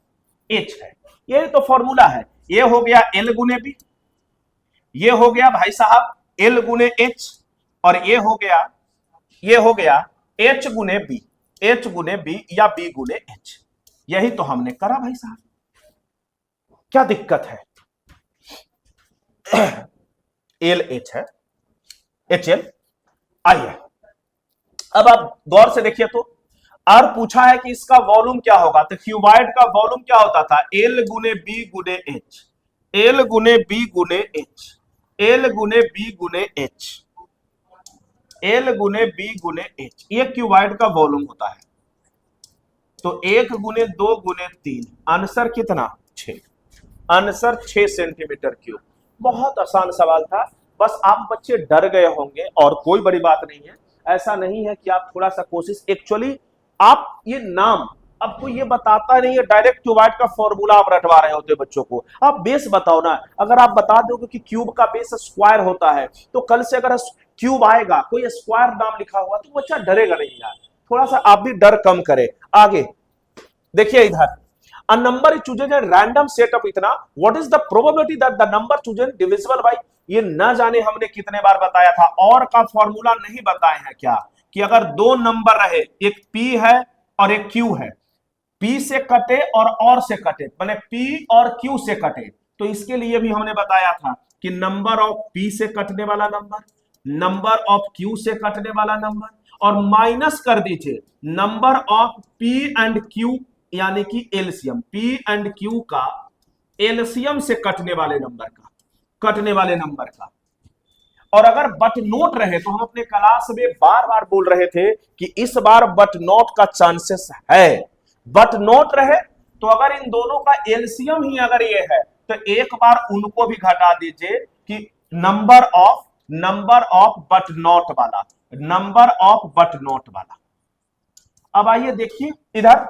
Speaker 1: ये तो फॉर्मूला है। ये हो गया एल गुने बी, ये हो गया भाई साहब एल गुने एच, और ये हो गया एच गुने बी या बी गुने एच। यही तो हमने करा भाई साहब, क्या दिक्कत है। एल एच है, एच एल। आइए अब आप गौर से देखिए, तो और पूछा है कि इसका वॉल्यूम क्या होगा, तो क्यूबॉइड का वॉल्यूम क्या होता था, एल गुने बी गुने एच, एल गुने बी गुने एच, एल गुने बी गुने एच, एल गुने बी गुने एच, ये क्यूबॉइड का वॉल्यूम होता है। तो 1 गुने 2 गुने 3, आंसर कितना 6, आंसर 6 सेंटीमीटर क्यूब। बहुत आसान सवाल था, बस आप बच्चे डर गए होंगे और कोई बड़ी बात नहीं है। ऐसा नहीं है कि आप थोड़ा सा कोशिश, एक्चुअली आप ये नाम आपको ये बताता नहीं है, डायरेक्ट क्यूबॉइड का फॉर्मूला आप रटवा रहे होते बच्चों को। आप बेस बताओ ना, अगर आप बता दोगे कि क्यूब का बेस स्क्वायर होता है, तो कल से अगर क्यूब आएगा कोई स्क्वायर नाम लिखा हुआ तो बच्चा डरेगा नहीं यार। थोड़ा सा आप भी डर कम करें। आगे देखिए इधर, a number is chosen at random set of इतना, what is the probability that the number chosen divisible by, ये न जाने हमने कितने बार बताया था, और का फॉर्मूला नहीं बताए हैं क्या, कि अगर दो नंबर रहे, एक P है और एक Q है, P से कटे और से कटे, माने P और Q से कटे, तो इसके लिए भी हमने बताया था कि नंबर ऑफ P से कटने वाला नंबर, नंबर ऑफ Q से कटने वाला नंबर, और माइनस कर दीजिए number of P and Q, यानी कि एलसीएम, P एंड Q का एलसीएम से कटने वाले नंबर का, कटने वाले नंबर का। और अगर बट नोट रहे, तो हम अपने क्लास में बार बार बोल रहे थे कि इस बार बट नोट का चांसेस है। बट नोट रहे तो अगर इन दोनों का एलसीएम ही अगर ये है, तो एक बार उनको भी घटा दीजिए कि नंबर ऑफ बट नॉट वाला, नंबर ऑफ बट नॉट वाला। अब आइए देखिए इधर,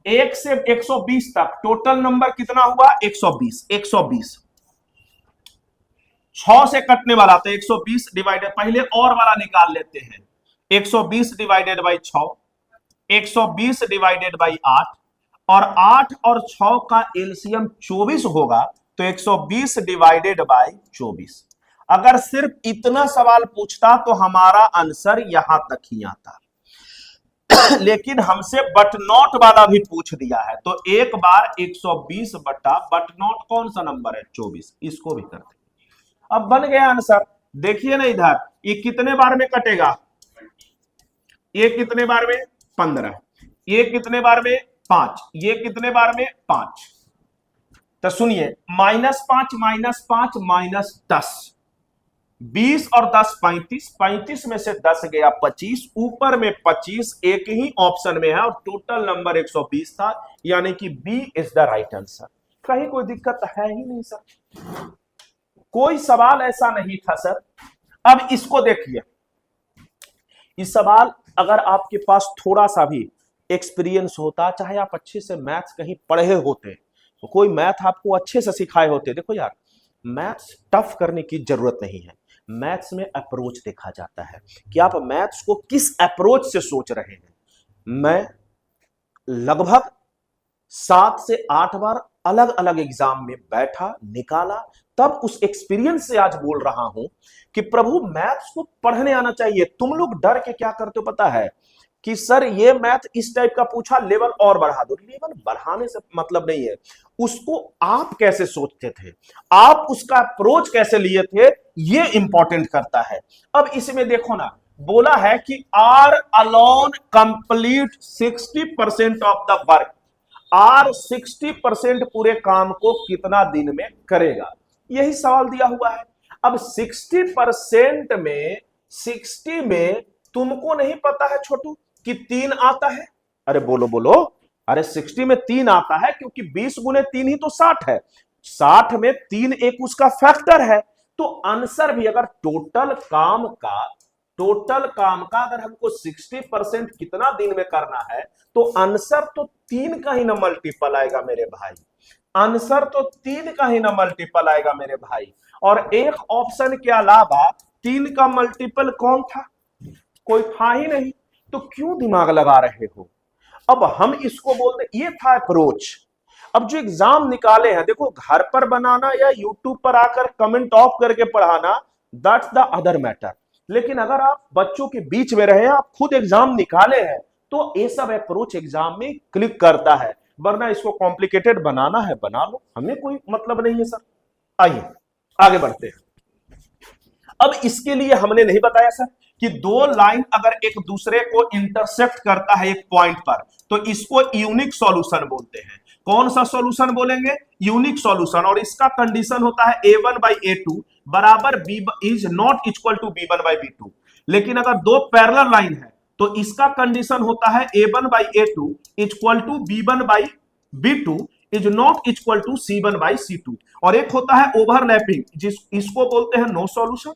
Speaker 1: 1 से 120 तक टोटल नंबर कितना हुआ, 120, 120। 6 से कटने वाला, तो 120 डिवाइडेड, पहले और वाला निकाल लेते हैं, 120 डिवाइडेड बाई 6, 120 डिवाइडेड बाई 8, और 8 और 6 का एलसीएम 24 होगा, तो 120 डिवाइडेड बाई 24। अगर सिर्फ इतना सवाल पूछता तो हमारा आंसर यहां तक ही आता, लेकिन हमसे बट नॉट वाला भी पूछ दिया है, तो एक बार 120 बटा बट नॉट कौन सा नंबर है, 24, इसको भी करते। अब बन गया आंसर। देखिए ना इधर, ये कितने बार में कटेगा, ये कितने बार में 15, ये कितने बार में 5, ये कितने बार में 5। तो सुनिए, -5 -5 -10, 20 और 10 35, 35 में से 10 गया 25, ऊपर में 25 एक ही ऑप्शन में है और टोटल नंबर 120 था, यानी कि B is the right answer. कहीं कोई दिक्कत है ही नहीं सर, कोई सवाल ऐसा नहीं था सर। अब इसको देखिए, इस सवाल अगर आपके पास थोड़ा सा भी एक्सपीरियंस होता, चाहे आप अच्छे से मैथ्स कहीं पढ़े होते, तो कोई मैथ आपको अच्छे से सिखाए होते। देखो यार, मैथ्स टफ करने की जरूरत नहीं है, मैथ्स में अप्रोच देखा जाता है कि आप मैथ्स को किस अप्रोच से सोच रहे हैं। मैं लगभग 7 से 8 बार अलग अलग एग्जाम में बैठा, निकाला, तब उस एक्सपीरियंस से आज बोल रहा हूं कि प्रभु मैथ्स को पढ़ने आना चाहिए। तुम लोग डर के क्या करते हो पता है, कि सर ये मैथ इस टाइप का पूछा, लेवल और बढ़ा दो। लेवल बढ़ाने से मतलब नहीं है, उसको आप कैसे सोचते थे, आप उसका अप्रोच कैसे लिए थे, ये इंपॉर्टेंट करता है। अब इसमें देखो ना, बोला है कि R alone complete 60% of the work, R 60% पूरे काम को कितना दिन में करेगा, यही सवाल दिया हुआ है। अब 60% में 60 में तुमको नहीं पता है छोटू कि 3 आता है, अरे बोलो बोलो, अरे 60 में 3 आता है, क्योंकि 20 गुने 3 ही तो 60 है, 60 में 3 एक उसका फैक्टर है। तो आंसर भी अगर टोटल काम का अगर हमको 60% कितना दिन में करना है, तो आंसर तो 3 का ही ना मल्टीपल आएगा मेरे भाई, आंसर तो 3 का ही ना मल्टीपल आएगा मेरे भाई। और एक ऑप्शन के अलावा 3 का मल्टीपल कौन था, कोई था ही नहीं, तो क्यों दिमाग लगा रहे हो। अब हम इसको बोलते, ये था अप्रोच। अब जो एग्जाम निकाले हैं, देखो घर पर बनाना या यूट्यूब पर आकर कमेंट ऑफ करके पढ़ाना, दैट्स द अदर मैटर, लेकिन अगर आप बच्चों के बीच में रहे, आप खुद एग्जाम निकाले हैं, तो ये सब अप्रोच एग्जाम में क्लिक करता है। वरना इसको कॉम्प्लिकेटेड बनाना है बना लो, हमें कोई मतलब नहीं है सर। आइए आगे बढ़ते हैं। अब इसके लिए हमने नहीं बताया सर कि दो लाइन अगर एक दूसरे को इंटरसेक्ट करता है एक पॉइंट पर, तो इसको यूनिक सॉल्यूशन बोलते हैं। कौन सा सॉल्यूशन बोलेंगे? Unique solution. और इसका कंडीशन होता है a1/a2 बराबर b is not equal to b1/b2। लेकिन अगर दो पैरेलल लाइन है तो इसका कंडीशन होता है a1/a2 equal to b1/b2 is not equal to c1/c2। और एक होता है ओवरलैपिंग, इसको बोलते हैं नो सॉल्यूशन,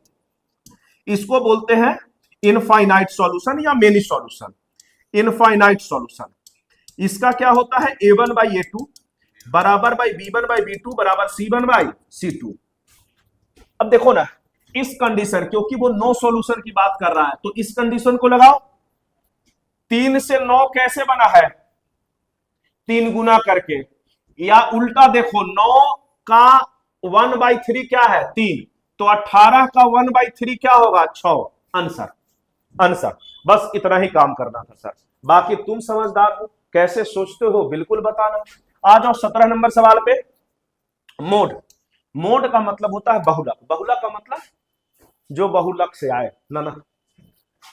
Speaker 1: इसको बोलते हैं इनफाइनाइट सॉल्यूशन या मेनी सॉल्यूशन। इनफाइनाइट सॉल्यूशन इसका क्या होता है? a1/a2 बराबर बाई b1/b2 बराबर c1/c2। अब देखो ना इस कंडीशन, क्योंकि वो नो सॉल्यूशन की बात कर रहा है, तो इस कंडीशन को लगाओ। 3 से 9 कैसे बना है? 3 गुना करके, या उल्टा देखो 9 का 1/3 क्या है? 3, तो 18 का 1/3 क्या होगा? 6। Answer answer. बस इतना ही काम करना था सर, बाकी तुम समझदार हो, कैसे सोचते हो बिल्कुल बताना। आ जाओ 17 नंबर सवाल पे। मोड। मोड का मतलब होता है बहुलक। बहुलक का मतलब जो बहुलक से आए ना ना,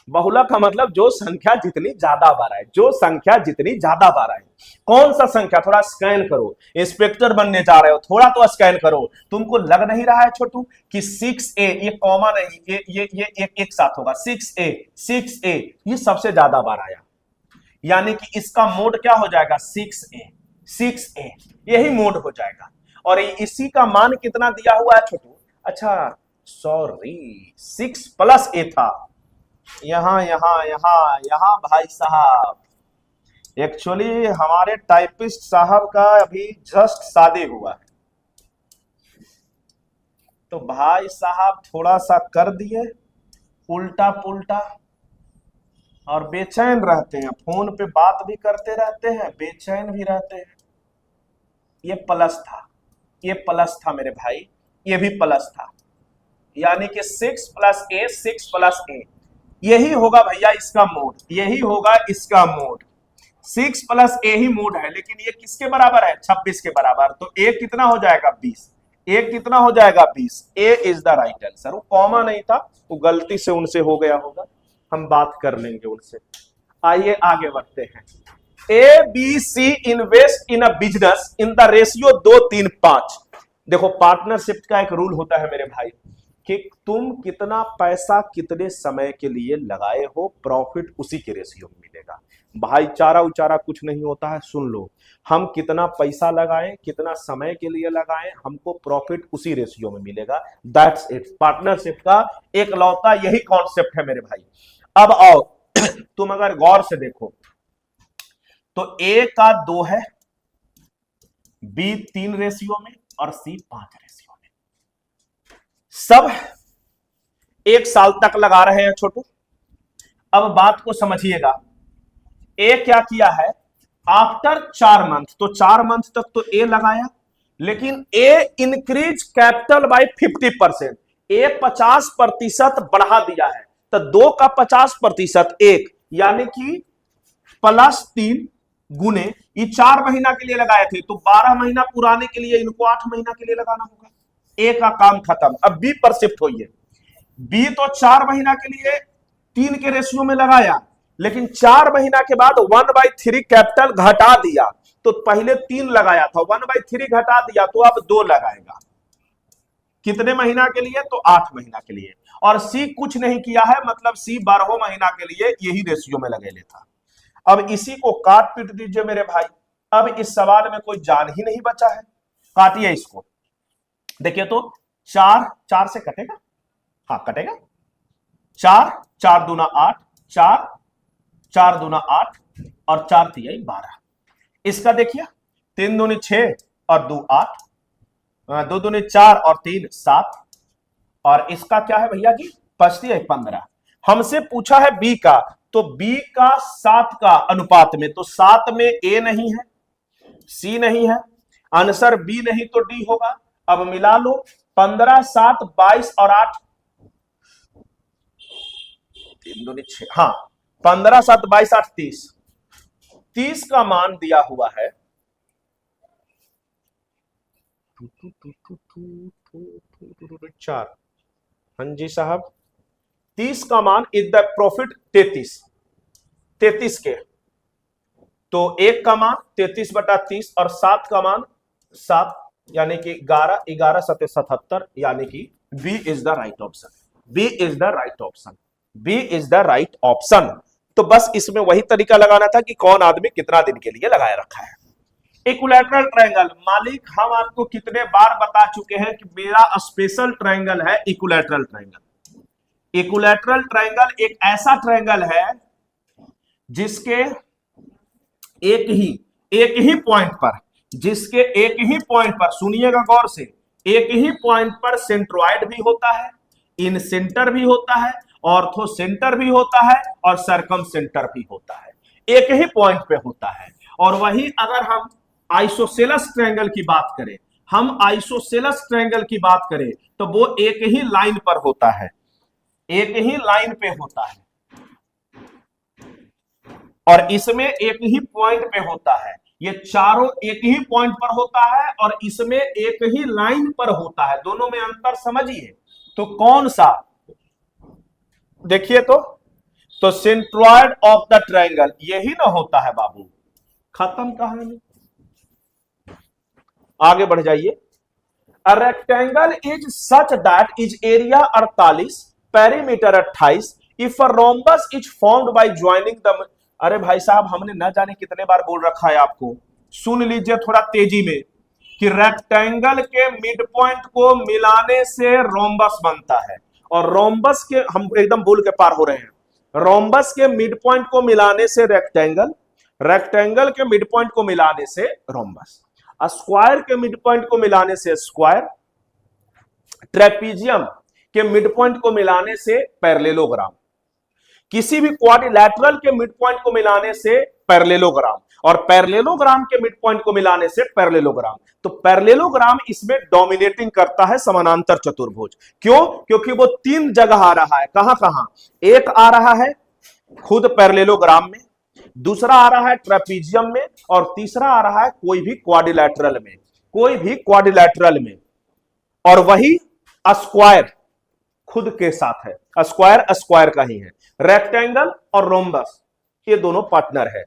Speaker 1: बहुलक का मतलब जो संख्या जितनी ज्यादा बार आए, जो संख्या जितनी ज्यादा बार आए। कौन सा संख्या? थोड़ा स्कैन करो, इंस्पेक्टर बनने जा रहे हो, थोड़ा तो स्कैन करो। तुमको लग नहीं रहा है छोटू कि 6a ये कॉमा नहीं, ये एक साथ होगा। 6a ये सबसे ज्यादा बार आया, यानी कि इसका मोड क्या हो जाएगा? 6a यही मोड हो जाएगा। और इसी का मान कितना दिया हुआ है छोटू? अच्छा सॉरी, 6+a था। यहां यहां यहां यहां भाई साहब, एक्चुअली हमारे टाइपिस्ट साहब का अभी जस्ट शादी हुआ है, तो भाई साहब थोड़ा सा कर दिए उल्टा पुल्टा, और बेचैन रहते हैं, फोन पे बात भी करते रहते हैं, बेचैन भी रहते हैं। ये प्लस था, ये प्लस था मेरे भाई, ये भी प्लस था, यानी कि 6+a यही होगा भैया इसका मोड, यही होगा इसका मोड। 6+a ही मोड है, लेकिन ये किसके बराबर है? 26 के बराबर। तो a कितना हो जाएगा? 20। a कितना हो जाएगा? 20। a is the right answer. वो कॉमा नहीं था, वो गलती से उनसे हो गया होगा, हम बात कर लेंगे उनसे। आइए आगे बढ़ते हैं। ABC invest in a business in the ratio 2-3-5। देखो पार्टनरशिप का एक रूल होता है मेरे भाई कि तुम कितना पैसा कितने समय के लिए लगाए हो, प्रॉफिट उसी के रेशियो में मिलेगा। भाईचारा उचारा कुछ नहीं होता है, सुन लो। हम कितना पैसा लगाएं, कितना समय के लिए लगाएं, हमको प्रॉफिट उसी रेशियो में मिलेगा। That's it. पार्टनरशिप का एक लौता यही कॉन्सेप्ट है मेरे भाई। अब आओ तुम अगर गौर से देखो तो A का 2 है, B 3 रेशियो में और C 5 रेशियो में। सब 1 साल तक लगा रहे हैं छोटू। अब बात को समझिएगा, ए क्या किया है? आफ्टर 4 मंथ, तो 4 मंथ तक तो ए लगाया, लेकिन ए इंक्रीज कैपिटल बाय 50%। ए 50% बढ़ा दिया है, तो 2 का 50% 1, यानी कि +3 गुने ये 4 महीना के लिए लगाए थे, तो 12 महीना पुराने के लिए इनको 8 महीना के लिए लगाना होगा। ए का काम खत्म। अब बी पर शिफ्ट होइए। बी तो 4 महीना के लिए 3 के रेशियो में लगाया, लेकिन 4 महीना के बाद 1/3 कैपिटल घटा दिया, तो पहले 3 लगाया था, 1/3 घटा दिया तो अब 2 लगाएगा। कितने महीना के लिए? तो 8 महीना के लिए। और सी कुछ नहीं किया है, मतलब सी 12 महीना के लिए यही रेशियो में लगे लेता। अब इसी को काट पीट दीजिए मेरे भाई। अब इस सवाल में कोई जान ही नहीं बचा है, काटिए इसको। देखिए तो 4 से कटेगा, हाँ कटेगा। 4 दूना 8, 4 दूना 8 और 4 तिहाई 12। इसका देखिए 3 दूनी 6 और 2 8, 2 दूनी 4 और 3 7। और इसका क्या है भैया जी? 5 तिहाई 15। हमसे पूछा है बी का, तो बी का 7 का अनुपात में, तो 7 में ए नहीं है, सी नहीं है, आंसर बी नहीं तो डी होगा। अब मिला लो 15 7 22 और 8, 3 दूनी 6, हाँ 15 7 22 8 30। 30 का मान दिया हुआ है 4। हाँ जी साहब 30 का मान इज द प्रॉफिट 33 के, तो 1 का मान 33/30 और 7 का मान 7 यानी कि 11, 11 7 77 यानी कि B is the right option, B is the right option, B is the right option. तो बस इसमें वही तरीका लगाना था कि कौन आदमी कितना दिन के लिए लगाए रखा है। इक्विलैटरल ट्रायंगल, मालिक हम आपको कितने बार बता चुके हैं कि मेरा स्पेशल ट्रायंगल है इक्विलैटरल ट्रायंगल। इक्विलैटरल ट्रायंगल एक ऐसा ट्रायंगल है जिसके एक ही पॉइंट पर, जिसके एक ही पॉइंट पर, सुनिएगा गौर से, एक ही पॉइंट पर सेंट्रोइड भी होता है, इन सेंटर भी होता है, ऑर्थो सेंटर भी होता है और सरकम सेंटर भी होता है, एक ही पॉइंट पे होता है। और वही अगर हम आइसोसेलेस ट्रायंगल की बात करें, हम आइसोसेलेस ट्रायंगल की बात करें तो वो एक ही लाइन पर होता है, एक ही लाइन पे होता है और इसमें एक ही पॉइंट पे होता है। ये चारों एक ही पॉइंट पर होता है और इसमें एक ही लाइन पर होता है, दोनों में अंतर समझिए। तो कौन सा, देखिए तो सेंट्रॉइड ऑफ द ट्रायंगल यही ना होता है बाबू, खत्म कहानी। आगे बढ़ जाइए। A rectangle is such that is area 48, perimeter 28, if a rhombus is formed by joining the, अरे भाई साहब हमने न जाने कितने बार बोल रखा है आपको, सुन लीजिए थोड़ा तेजी में, कि रेक्टेंगल के मिड पॉइंट को मिलाने से रोम्बस बनता है। और रोम्बस के, हम एकदम भूल के पार हो रहे हैं, रोम्बस के मिड पॉइंट को मिलाने से रेक्टेंगल, रेक्टेंगल के मिड पॉइंट को मिलाने से रोम्बस, स्क्वायर के मिड पॉइंट को मिलाने से स्क्वायर, ट्रेपीजियम के मिड पॉइंट को मिलाने से पैरेललोग्राम, किसी भी क्वाड्रिलैटरल के मिड पॉइंट को मिलाने से पैरेललोग्राम, और पैरेललोग्राम के मिड पॉइंट को मिलाने से पैरेललोग्राम। तो पैरेललोग्राम इसमें डोमिनेटिंग करता है समानांतर चतुर्भुज। क्यों? क्योंकि वो 3 जगह आ रहा है। कहां कहां? एक आ रहा है खुद पैरेललोग्राम में, दूसरा आ रहा है ट्रेपीजियम में, और तीसरा आ रहा है कोई भी क्वाड्रिलैटरल में, कोई भी क्वाड्रिलैटरल में। और वही स्क्वायर खुद के साथ है, स्क्वायर स्क्वायर का ही है। रेक्टेंगल और रोम्बस ये दोनों पार्टनर है।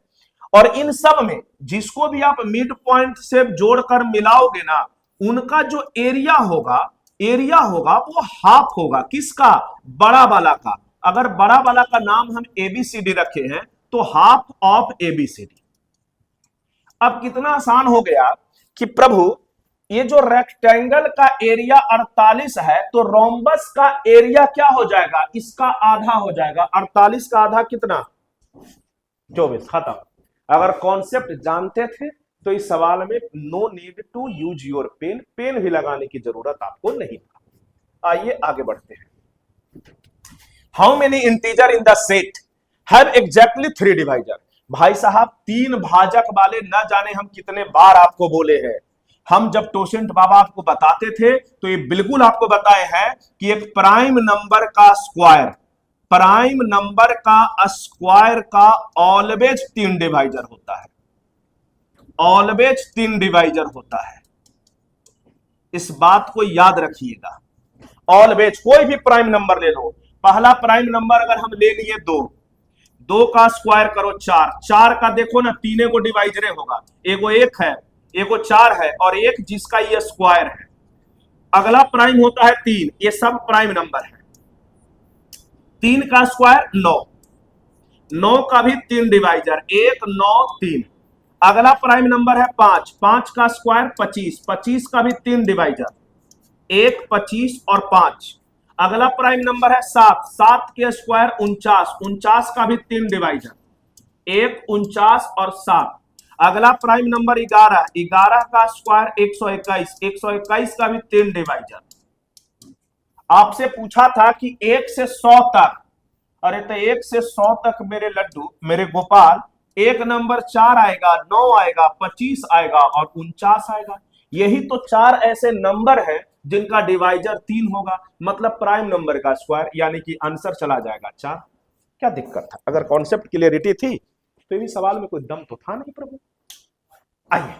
Speaker 1: और इन सब में जिसको भी आप मिड पॉइंट से जोड़कर मिलाओगे ना, उनका जो एरिया होगा वो हाफ होगा। किसका? बड़ा वाला का। अगर बड़ा वाला का नाम हम एबीसीडी रखे हैं तो हाफ ऑफ एबीसीडी। अब कितना आसान हो गया कि प्रभु ये जो रेक्टेंगल का एरिया 48 है तो रोम्बस का एरिया क्या हो जाएगा? इसका आधा हो जाएगा। 48 का आधा कितना? 24। खत्म। अगर कॉन्सेप्ट जानते थे तो इस सवाल में no need to use your pen, pen भी लगाने की जरूरत आपको नहीं था। आइए आगे बढ़ते हैं। How many integer in the set have exactly 3 divisor? भाई साहब 3 भाजक वाले न जाने हम कितने बार आपको बोले हैं। हम जब टोसेंट बाबा आपको बताते थे तो ये बिल्कुल आपको बताए हैं कि एक प्राइम नंबर का स्क्वायर, प्राइम नंबर का स्क्वायर का ऑलवेज 3 डिवाइजर होता है, ऑलवेज 3 डिवाइजर होता है। इस बात को याद रखिएगा। ऑलवेज कोई भी प्राइम नंबर ले लो, पहला प्राइम नंबर अगर हम ले लिए 2, 2 का स्क्वायर करो 4, 4 का देखो ना तीनों को डिवाइजरे होगा, एगो 1 है, एगो 4 है और एक जिसका ये स्क्वायर है। अगला प्राइम होता है 3, ये सब प्राइम नंबर है। 3 का स्क्वायर 9, 9 का भी 3 डिवाइजर, 1 9 3। अगला प्राइम नंबर है 5, 5 का स्क्वायर 25, 25 का भी 3 डिवाइजर, 1 25 और 5। अगला प्राइम नंबर है 7, 7 के स्क्वायर 49, 49 का भी 3 डिवाइजर, 1 49 और 7। अगला प्राइम नंबर 11, 11 का स्क्वायर 121, 121 का भी 3 डिवाइजर। आपसे पूछा था कि 1 से 100 तक, अरे तो 1 से 100 तक मेरे लड्डू, मेरे गोपाल, एक नंबर 4 आएगा, 9 आएगा, 25 आएगा और 49 आएगा। यही तो 4 ऐसे नंबर है जिनका डिवाइजर 3 होगा, मतलब प्राइम नंबर का स्क्वायर, यानी कि आंसर चला जाएगा 4। क्या दिक्कत था? अगर कॉन्सेप्ट क्लियरिटी थी तो ये सवाल में कोई दम तो था नहीं प्रभु। आइए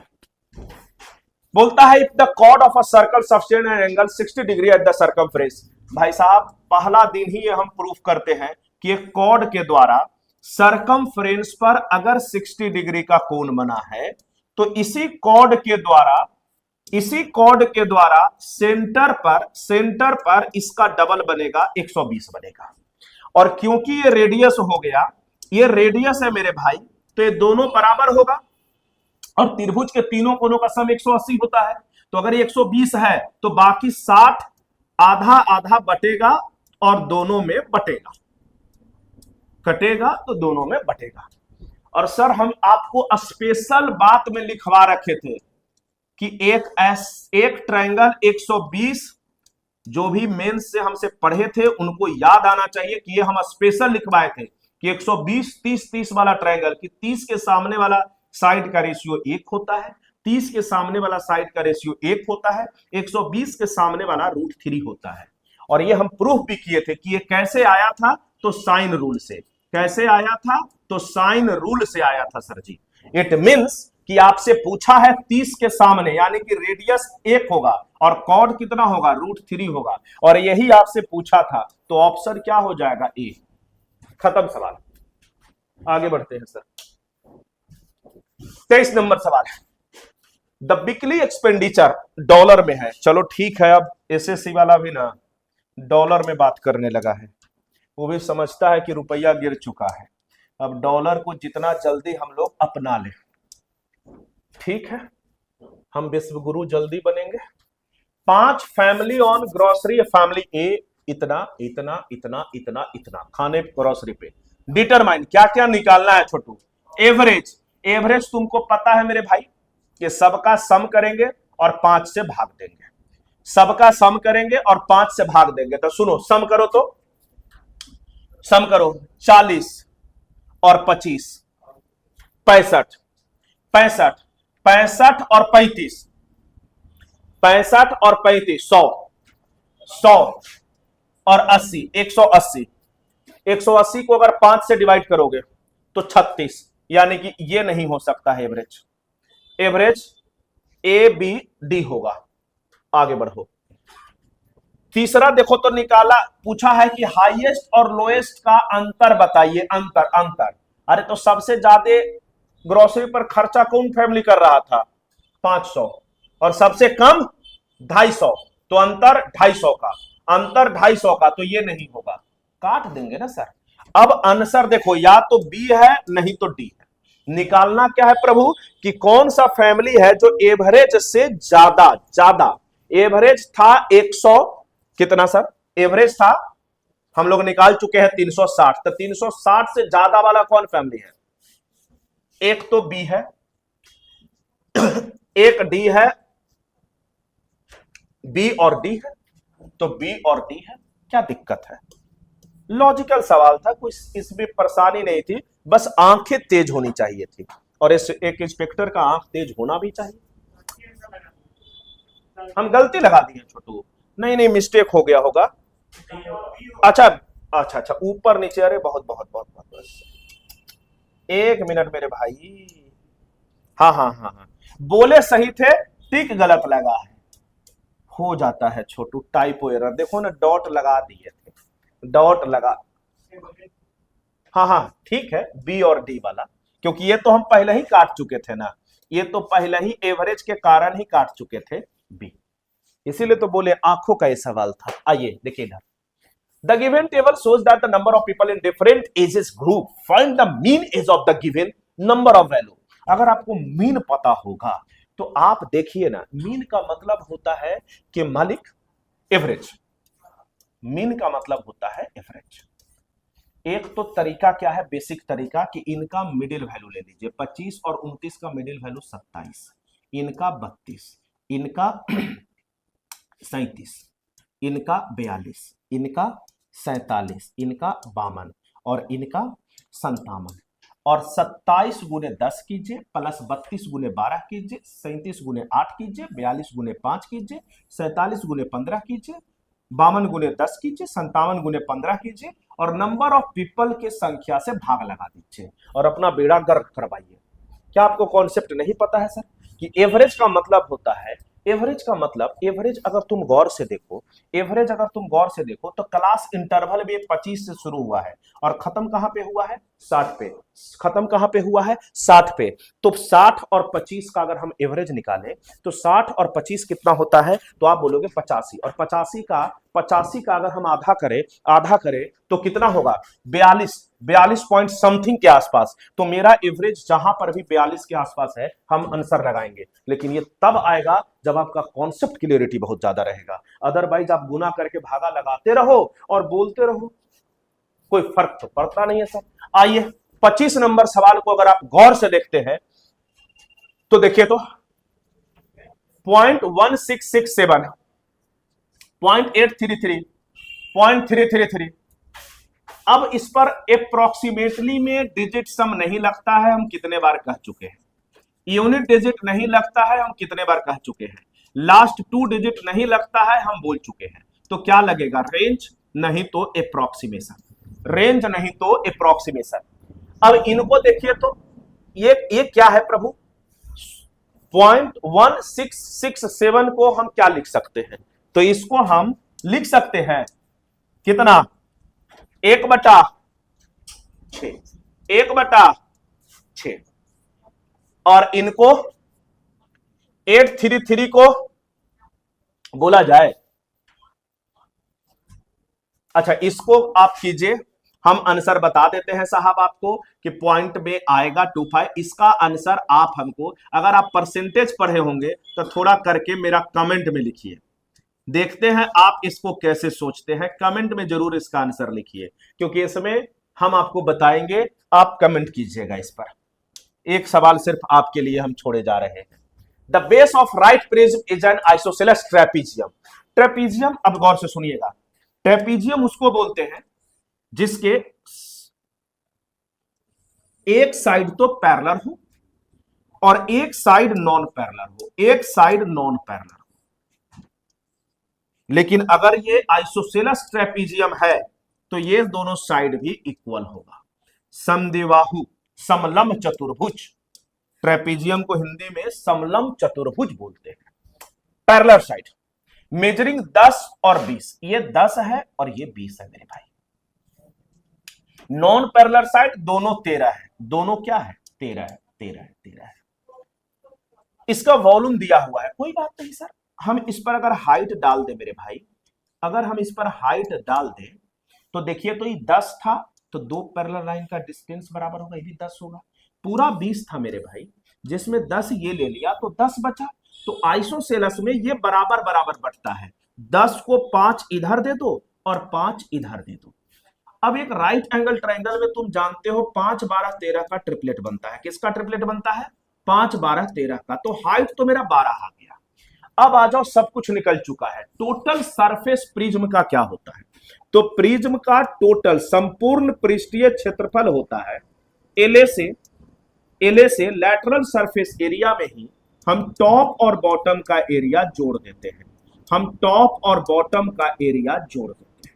Speaker 1: बोलता है if the chord of a circle sustain an angle 60 degree at the circumference. भाई साहब पहला दिन ही हम प्रूफ करते हैं कि एक कॉर्ड के द्वारा सर्कमफ्रेंस पर अगर 60 डिग्री का कोण बना है तो इसी कॉर्ड के द्वारा सेंटर पर इसका डबल बनेगा 120 बनेगा। और क्योंकि ये रेडियस हो गया, ये रेडियस है मेरे भाई, तो ये दोनों बराबर होगा और त्रिभुज के तीनों कोनों का सम 180 होता है। तो अगर ये 120 है तो बाकी 60 आधा आधा बटेगा और दोनों में बटेगा, कटेगा तो दोनों में बटेगा। और सर हम आपको स्पेशल बात में लिखवा रखे थे कि एक ट्रायंगल 120, जो भी मेंस से हमसे पढ़े थे उनको याद आना चाहिए कि ये हम स्पेशल लिखवाए थे कि 120 30 30 वाला ट्रायंगल कि 30 के सामने वाला साइड का रेशियो 1 होता है, 30 के सामने वाला साइड का रेशियो 1 होता है, 120 के सामने वाला √3 होता है। और ये हम प्रूफ भी किए थे कि ये कैसे आया था, तो साइन रूल से। कैसे आया था, तो साइन रूल से आया था सर जी। इट मींस कि आपसे पूछा है 30 के सामने यानी कि रेडियस 1 होगा और कॉर्ड कितना होगा, √3 होगा, और यही आपसे पूछा था, तो ऑप्शन क्या हो जाएगा, ए। खत्म सवाल, आगे बढ़ते हैं सर। 23 नंबर सवाल है, द वीकली एक्सपेंडिचर डॉलर में है। चलो ठीक है, अब एसएससी वाला भी ना डॉलर में बात करने लगा है, वो भी समझता है कि रुपया गिर चुका है। अब डॉलर को जितना जल्दी हम लोग अपना ले, ठीक है, हम विश्व गुरु जल्दी बनेंगे। 5 फैमिली ऑन ग्रोसरी, फैमिली ए इतना इतना इतना इतना इतना खाने ग्रोसरी पे। डिटरमाइन क्या क्या निकालना है छोटू, एवरेज। एवरेज तुमको पता है मेरे भाई कि सबका सम करेंगे और 5 से भाग देंगे, सबका सम करेंगे और 5 से भाग देंगे। तो सुनो, सम करो, तो सम करो 40 और 25 65 65 65 और 35 65 और 35 100 100 और 80 180 180 को अगर 5 से डिवाइड करोगे तो 36, यानी कि ये नहीं हो सकता है average. Average A B D होगा। आगे बढ़ो, तीसरा देखो तो निकाला, पूछा है कि हाईएस्ट और लोएस्ट का अंतर बताइए। अंतर अंतर, अरे तो सबसे ज्यादा ग्रोसरी पर खर्चा कौन फैमिली कर रहा था, 500, और सबसे कम 250, तो अंतर 250 का, अंतर 250 का, तो ये नहीं होगा, काट देंगे ना सर। अब आंसर देखो, या तो बी है नहीं तो डी है। निकालना क्या है प्रभु, कि कौन सा फैमिली है जो एवरेज से ज्यादा एवरेज था 100 कितना सर, एवरेज था हम लोग निकाल चुके हैं 360, तो 360 से ज्यादा वाला कौन फैमिली है, एक तो बी है, एक डी है, बी और डी है, तो बी और डी है, क्या दिक्कत है। लॉजिकल सवाल था, कुछ इसमें परेशानी नहीं थी, बस आंखें तेज होनी चाहिए थी, और इस एक इंस्पेक्टर का आंख तेज होना भी चाहिए। हम गलती लगा दिए छोटू, नहीं मिस्टेक हो गया होगा। अच्छा अच्छा अच्छा, ऊपर नीचे, अरे बहुत बहुत बहुत बहुत, एक मिनट मेरे भाई, हाँ हाँ हाँ हाँ, बोले सही थे, टिक गलत लगा है, हो जाता है छोटू, टाइपो एरर। देखो ना, डॉट लगा दिए थे, डॉट लगा, हाँ हाँ ठीक है, बी और डी वाला, क्योंकि ये तो हम पहले ही काट चुके थे ना, ये तो पहले ही एवरेज के कारण ही काट चुके थे बी, इसीलिए तो बोले आंखों का ये सवाल था। आइए देखिए इधर, the given table shows that the number of people in different ages group, find the mean age of the given number of value। अगर आपको मीन पता होगा तो आप देखिए ना, मीन का मतलब होता है कि मालिक एवरेज, मीन का मतलब होता है एवरेज। एक तो तरीका क्या है, बेसिक तरीका, कि इनका मिडिल वैल्यू ले लीजिए, 25 और 29 का मिडिल वैल्यू 27, इनका 32, इनका 37, इनका 42, इनका 47, इनका 52 और इनका 57, और 27 गुने 10 कीजिए, प्लस 32 गुने 12 कीजिए, 37 गुने 8 कीजिए, 42 गुने 5 कीजिए, 47 गुने 15 कीजिए, 52 गुने 10 कीजिए, 57 गुने 15 कीजिए, और नंबर ऑफ पीपल के संख्या से भाग लगा दीजिए और अपना बेड़ा गर्क करवाइए। क्या आपको कॉन्सेप्ट नहीं पता है सर? कि एवरेज का मतलब होता है, एवरेज का मतलब, एवरेज अगर तुम गौर से देखो, एवरेज अगर तुम गौर से देखो तो क्लास इंटरवल में 25 से शुरू हुआ है और खत्म कहां पे हुआ है, 60 पे। खत्म कहां पे हुआ है, 60 पे। तो 60 और 25 का अगर हम एवरेज निकालें तो 60 और 25 कितना होता है, तो आप बोलोगे 85, और 85 का अगर हम आधा करें तो कितना होगा, 42 पॉइंट समथिंग के आसपास। तो मेरा एवरेज जहां पर भी 42 के आसपास है हम आंसर लगाएंगे, लेकिन ये तब आएगा जब आपका कॉन्सेप्ट क्लियरिटी बहुत ज्यादा रहेगा। अदरवाइज आप गुना करके भागा लगाते रहो और बोलते रहो, कोई फर्क तो पड़ता नहीं है सर। आइए 25 नंबर सवाल को अगर आप गौर से देखते हैं तो देखिए तो 0.1667, 0.833, 0.333। अब इस पर अप्रोक्सीमेटली में डिजिट सम नहीं लगता है, हम कितने बार कह चुके हैं। यूनिट डिजिट नहीं लगता है, हम कितने बार कह चुके हैं। लास्ट 2 डिजिट नहीं लगता है, हम बोल चुके हैं। तो क्या लगेगा, रेंज नहीं तो अप्रोक्सीमेशन, रेंज नहीं तो अप्रोक्सीमेशन। अब इनको देखिए तो ये क्या है प्रभु, 0.1667 को हम क्या लिख सकते हैं, तो इसको हम लिख सकते हैं कितना, 1/6, 1/6। और इनको 833 को बोला जाए, अच्छा इसको आप कीजिए, हम आंसर बता देते हैं साहब आपको कि पॉइंट में आएगा 25। इसका आंसर आप हमको, अगर आप परसेंटेज पढ़े होंगे तो थोड़ा करके मेरा कमेंट में लिखिए, देखते हैं आप इसको कैसे सोचते हैं। कमेंट में जरूर इसका आंसर लिखिए, क्योंकि इसमें हम आपको बताएंगे, आप कमेंट कीजिएगा इस पर। एक सवाल सिर्फ आपके लिए हम छोड़े जा रहे हैं। The base of right prism is an isosceles trapezium. Trapezium, अब गौर से सुनिएगा, ट्रेपीजियम उसको बोलते हैं जिसके एक साइड तो पैरेलल हो और एक साइड नॉन पैरेलल हो, एक साइड नॉन पैरेलल हो। लेकिन अगर ये आइसोसेलेस ट्रेपीजियम है तो ये दोनों साइड भी इक्वल होगा। समद्विबाहु, समलंब चतुर्भुज, ट्रेपीजियम को हिंदी में समलंब चतुर्भुज बोलते हैं। पैरेलल साइड, मेजरिंग 10 और 20, ये 10 है और ये 20 है मेरे भाई। नॉन पैरेलल साइड दोनों 13 है, दोनों क्या है, 13 है, 13 है, 13 है। इसका वॉल्यूम दिया हुआ है, कोई बात नहीं सर, हम इस पर अगर हाइट डाल दे मेरे भाई, अगर हम इस पर हाइट डाल दें तो देखिए तो ये 10 था, तो 2 पैरेलल लाइन का डिस्टेंस बराबर होगा, ये भी 10 होगा। पूरा 20 था मेरे भाई, जिसमें 10 ये ले लिया तो 10 बचा। तो आइसोसेलेस में ये बराबर बराबर बटता है, 10 को 5 इधर दे दो और 5 इधर दे दो। अब एक राइट एंगल ट्रायंगल में तुम जानते हो 5, 12, 13 का ट्रिपलेट बनता है। किसका ट्रिपलेट बनता है, 5, 12, 13 का। तो हाइट तो मेरा 12 आ गया। अब आ जाओ, सब कुछ निकल चुका है, टोटल सरफेस प्रिज्म का क्या होता है। तो प्रिज्म का टोटल संपूर्ण पृष्ठीय क्षेत्रफल होता है एलए से लैटरल सरफेस एरिया में ही हम टॉप और बॉटम का एरिया जोड़ देते हैं, हम टॉप और बॉटम का एरिया जोड़ देते हैं।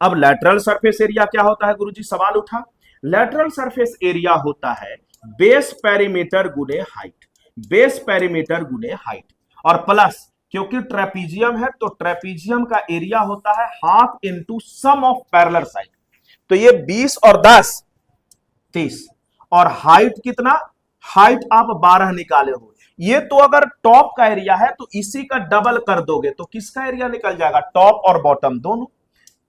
Speaker 1: अब लैटरल सरफेस एरिया क्या होता है गुरुजी, सवाल उठा। लैटरल सरफेस एरिया होता है बेस पेरीमीटर गुने हाइट, बेस पेरीमीटर गुने हाइट, और प्लस क्योंकि ट्रेपीजियम है तो ट्रेपीजियम का एरिया होता है half into sum of parallel side. तो ये 20 और 10 30, और हाइट कितना, हाइट आप 12 निकाले हो। ये तो अगर टॉप का एरिया है तो इसी का डबल कर दोगे तो किसका एरिया निकल जाएगा, टॉप और बॉटम दोनों,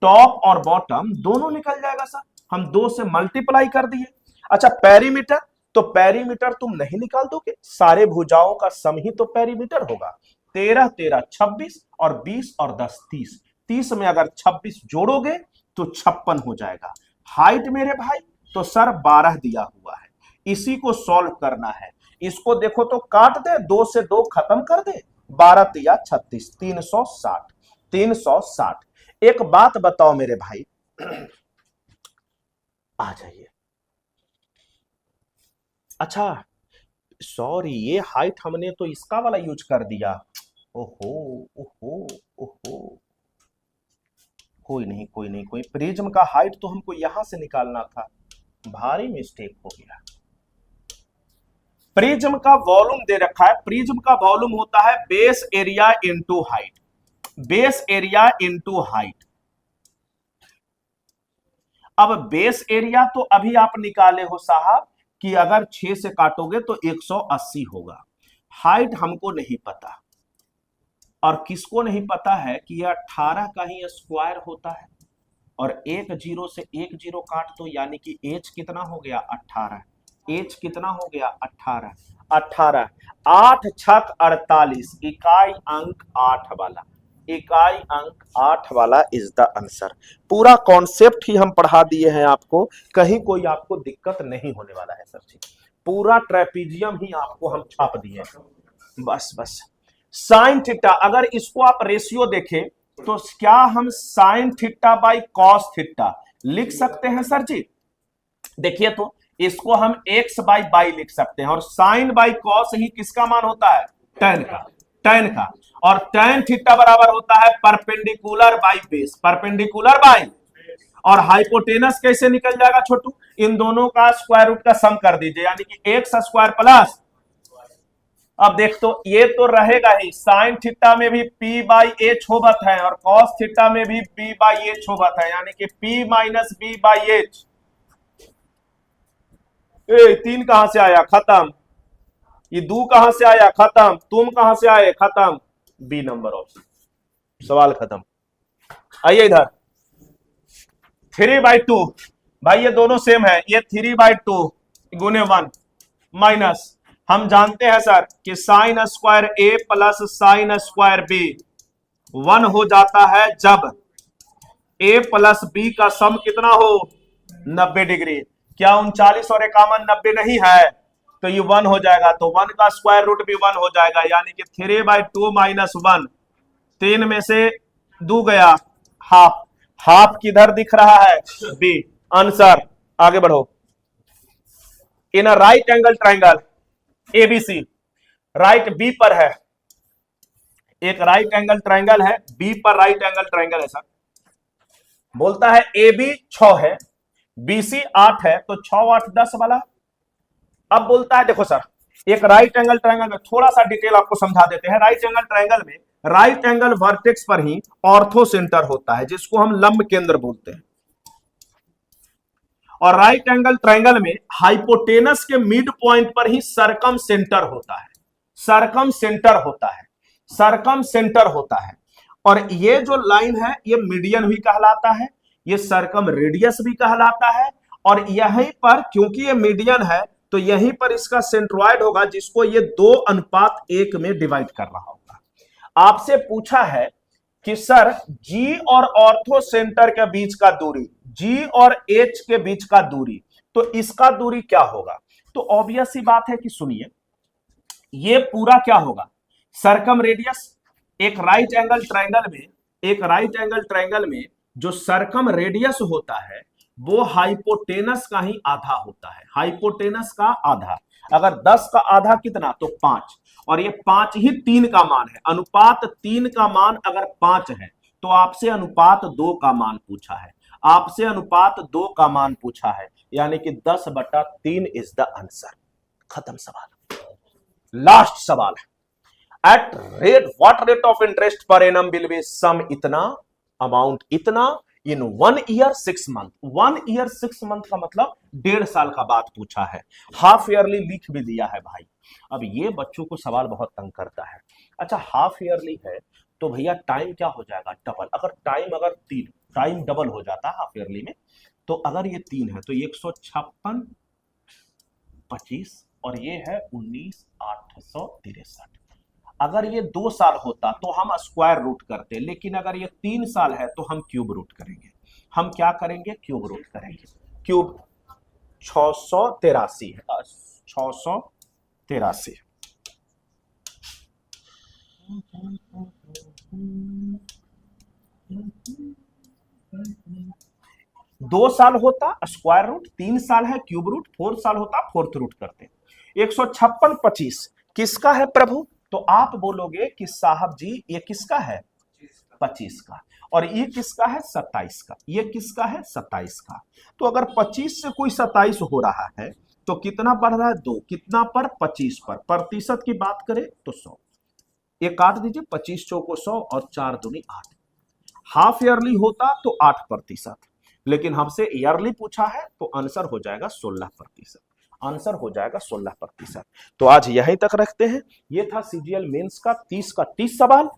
Speaker 1: टॉप और बॉटम दोनों निकल जाएगा सर। हम 2 से मल्टीप्लाई कर दिए। अच्छा पेरीमीटर, तो पेरीमीटर तुम नहीं निकाल दोगे, सारे भुजाओं का सम ही तो पेरीमीटर होगा। 13 13 26 और 20 और 10 30, 30 में अगर 26 जोड़ोगे तो 56 हो जाएगा। हाइट मेरे भाई तो सर 12 दिया हुआ है, इसी को सॉल्व करना है। इसको देखो तो काट दे, 2 से 2 खत्म कर दे, 12 तिया 36, 360, 360। एक बात बताओ मेरे भाई, आ जाइए। अच्छा सॉरी, ये हाइट हमने तो इसका वाला यूज कर दिया। ओहो ओहो ओहो, कोई नहीं कोई नहीं, कोई प्रिज्म का हाइट तो हमको यहां से निकालना था, भारी मिस्टेक हो गया। प्रिज्म का वॉल्यूम दे रखा है, प्रिज्म का वॉल्यूम होता है base area into height, base area into height. अब बेस एरिया तो अभी आप निकाले हो साहब कि अगर 6 से काटोगे तो 180 होगा। हाइट हमको नहीं पता, और किसको नहीं पता है कि यह 18 का ही स्क्वायर होता है, और एक जीरो से एक जीरो काट दो, यानी कि एच कितना हो गया 18, एच कितना हो गया 18, 18 8 छक 48, इकाई अंक 8 वाला, इकाई अंक 8 वाला इज द आंसर। पूरा कॉन्सेप्ट ही हम पढ़ा दिए हैं आपको, कहीं कोई आपको दिक्कत नहीं होने वाला है सर जी। पूरा ट्रेपीजियम ही आपको हम छाप दिए हैं, बस बस। साइन थीटा, अगर इसको आप रेशियो देखें तो क्या हम sine theta by cos theta लिख सकते हैं सर जी? देखिए तो इसको हम एक्स बाई बाई लिख सकते हैं, और साइन बाई कॉस ही किसका मान होता है? टेन का, टेन का। और टेन थीटा बराबर होता है perpendicular by base, perpendicular by, और हाइपोटेनस कैसे निकल जाएगा छोटू? इन दोनों का स्क्वायर रूट का सम कर दीजिए, यानी कि एक्स स्क्वायर प्लस, अब देख तो ये तो रहेगा ही, साइन थीटा में भी p बाई एच होबत है और कॉस थीटा में भी p बाई एच होबत है, यानी कि p minus B by H. तीन कहां से आया? खत्म। ये दो कहां से आया? खत्म। तुम कहां से आए? खत्म। बी नंबर ऑप्शन, सवाल खत्म। आइए इधर, 3/2, भाई ये दोनों सेम है, ये 3/2 गुने 1 माइनस, हम जानते हैं सर कि साइन स्क्वायर ए प्लस साइन स्क्वायर बी 1 हो जाता है जब ए प्लस बी का सम कितना हो? 90 डिग्री। क्या 39 और 51 90 नहीं है? तो ये 1 हो जाएगा, तो 1 का स्क्वायर रूट भी 1 हो जाएगा, यानी कि 3/2 माइनस 1, 3 में से 2 गया, हाफ, हाफ किधर दिख रहा है? B answer. आगे बढ़ो। In a right angle triangle ABC, right B पर है, एक राइट एंगल ट्राइंगल है, बी पर राइट एंगल ट्राइंगल है सर। बोलता है ए बी 6 है, बीसी 8 है, तो 6 8 10 वाला। अब बोलता है देखो सर, एक राइट एंगल ट्राइंगल में थोड़ा सा डिटेल आपको समझा देते हैं। राइट एंगल ट्राइंगल में राइट एंगल वर्टेक्स पर ही ऑर्थो सेंटर होता है, जिसको हम लंब केंद्र बोलते हैं, और राइट एंगल ट्राइंगल में हाइपोटेनस के मिड पॉइंट पर ही सरकम सेंटर होता है, सरकम सेंटर होता है, सरकम सेंटर होता है। और ये जो लाइन है ये मीडियन भी कहलाता है, ये सरकम रेडियस भी कहलाता है, और यहीं पर क्योंकि ये मीडियन है तो यहीं पर इसका सेंट्रॉइड होगा, जिसको ये 2:1 में डिवाइड कर रहा होगा। आपसे पूछा है कि सर जी और ऑर्थो सेंटर के बीच का दूरी, जी और एच के बीच का दूरी, तो इसका दूरी क्या होगा? तो ऑब्वियस सी बात है कि सुनिए, ये पूरा क्या होगा? सरकम रेडियस। एक राइट एंगल ट्राइंगल में, एक राइट एंगल ट्राइंगल में जो सरकम रेडियस होता है वो हाइपोटेनस का ही आधा होता है, हाइपोटेनस का आधा। अगर 10 का आधा कितना? तो 5, और ये 5 ही 3 का मान है, अनुपात 3 का मान अगर 5 है तो आपसे अनुपात 2 का मान पूछा है, आपसे अनुपात 2 का मान पूछा है, यानी कि 10/3 इज द आंसर। खत्म सवाल। लास्ट सवाल है, at rate what rate of interest पर एनम विल बी सम इतना, अमाउंट इतना, in 1 year 6 month. 1 year 6 month का मतलब 1.5 साल का बात पूछा है, हाफ ईयरली लिख भी दिया है भाई। अब ये बच्चों को सवाल बहुत तंग करता है। अच्छा हाफ ईयरली है तो भैया टाइम क्या हो जाएगा? डबल। अगर टाइम, अगर 3 टाइम डबल हो जाता है हाफ ईयरली में, तो अगर ये 3 है तो 156 25 और ये है 19,863। अगर ये 2 साल होता तो हम स्क्वायर रूट करते, लेकिन अगर ये 3 साल है तो हम क्यूब रूट करेंगे। हम क्या करेंगे? क्यूब रूट करेंगे। क्यूब 683 है, 683। 2 साल होता स्क्वायर रूट, 3 साल है क्यूब रूट, 4 साल होता फोर्थ रूट करते। 156 25 किसका है प्रभु? तो आप बोलोगे कि साहब जी ये किसका है? 25 का। और ये किसका है? 27 का। ये किसका है? 27 का। तो अगर 25 से कोई 27 हो रहा है तो कितना बढ़ रहा है 2, कितना पर 25 पर, प्रतिशत की बात करें तो 100। ये काट दीजिए, 25 चौको 100 और 4 दूनी 8। हाफ ईयरली होता तो 8%, लेकिन हमसे ईयरली पूछा है तो आंसर हो जाएगा 16%। आंसर हो जाएगा 16%। तो आज यहीं तक रखते हैं। ये था सीजीएल मेंस का 30 का 30 सवाल।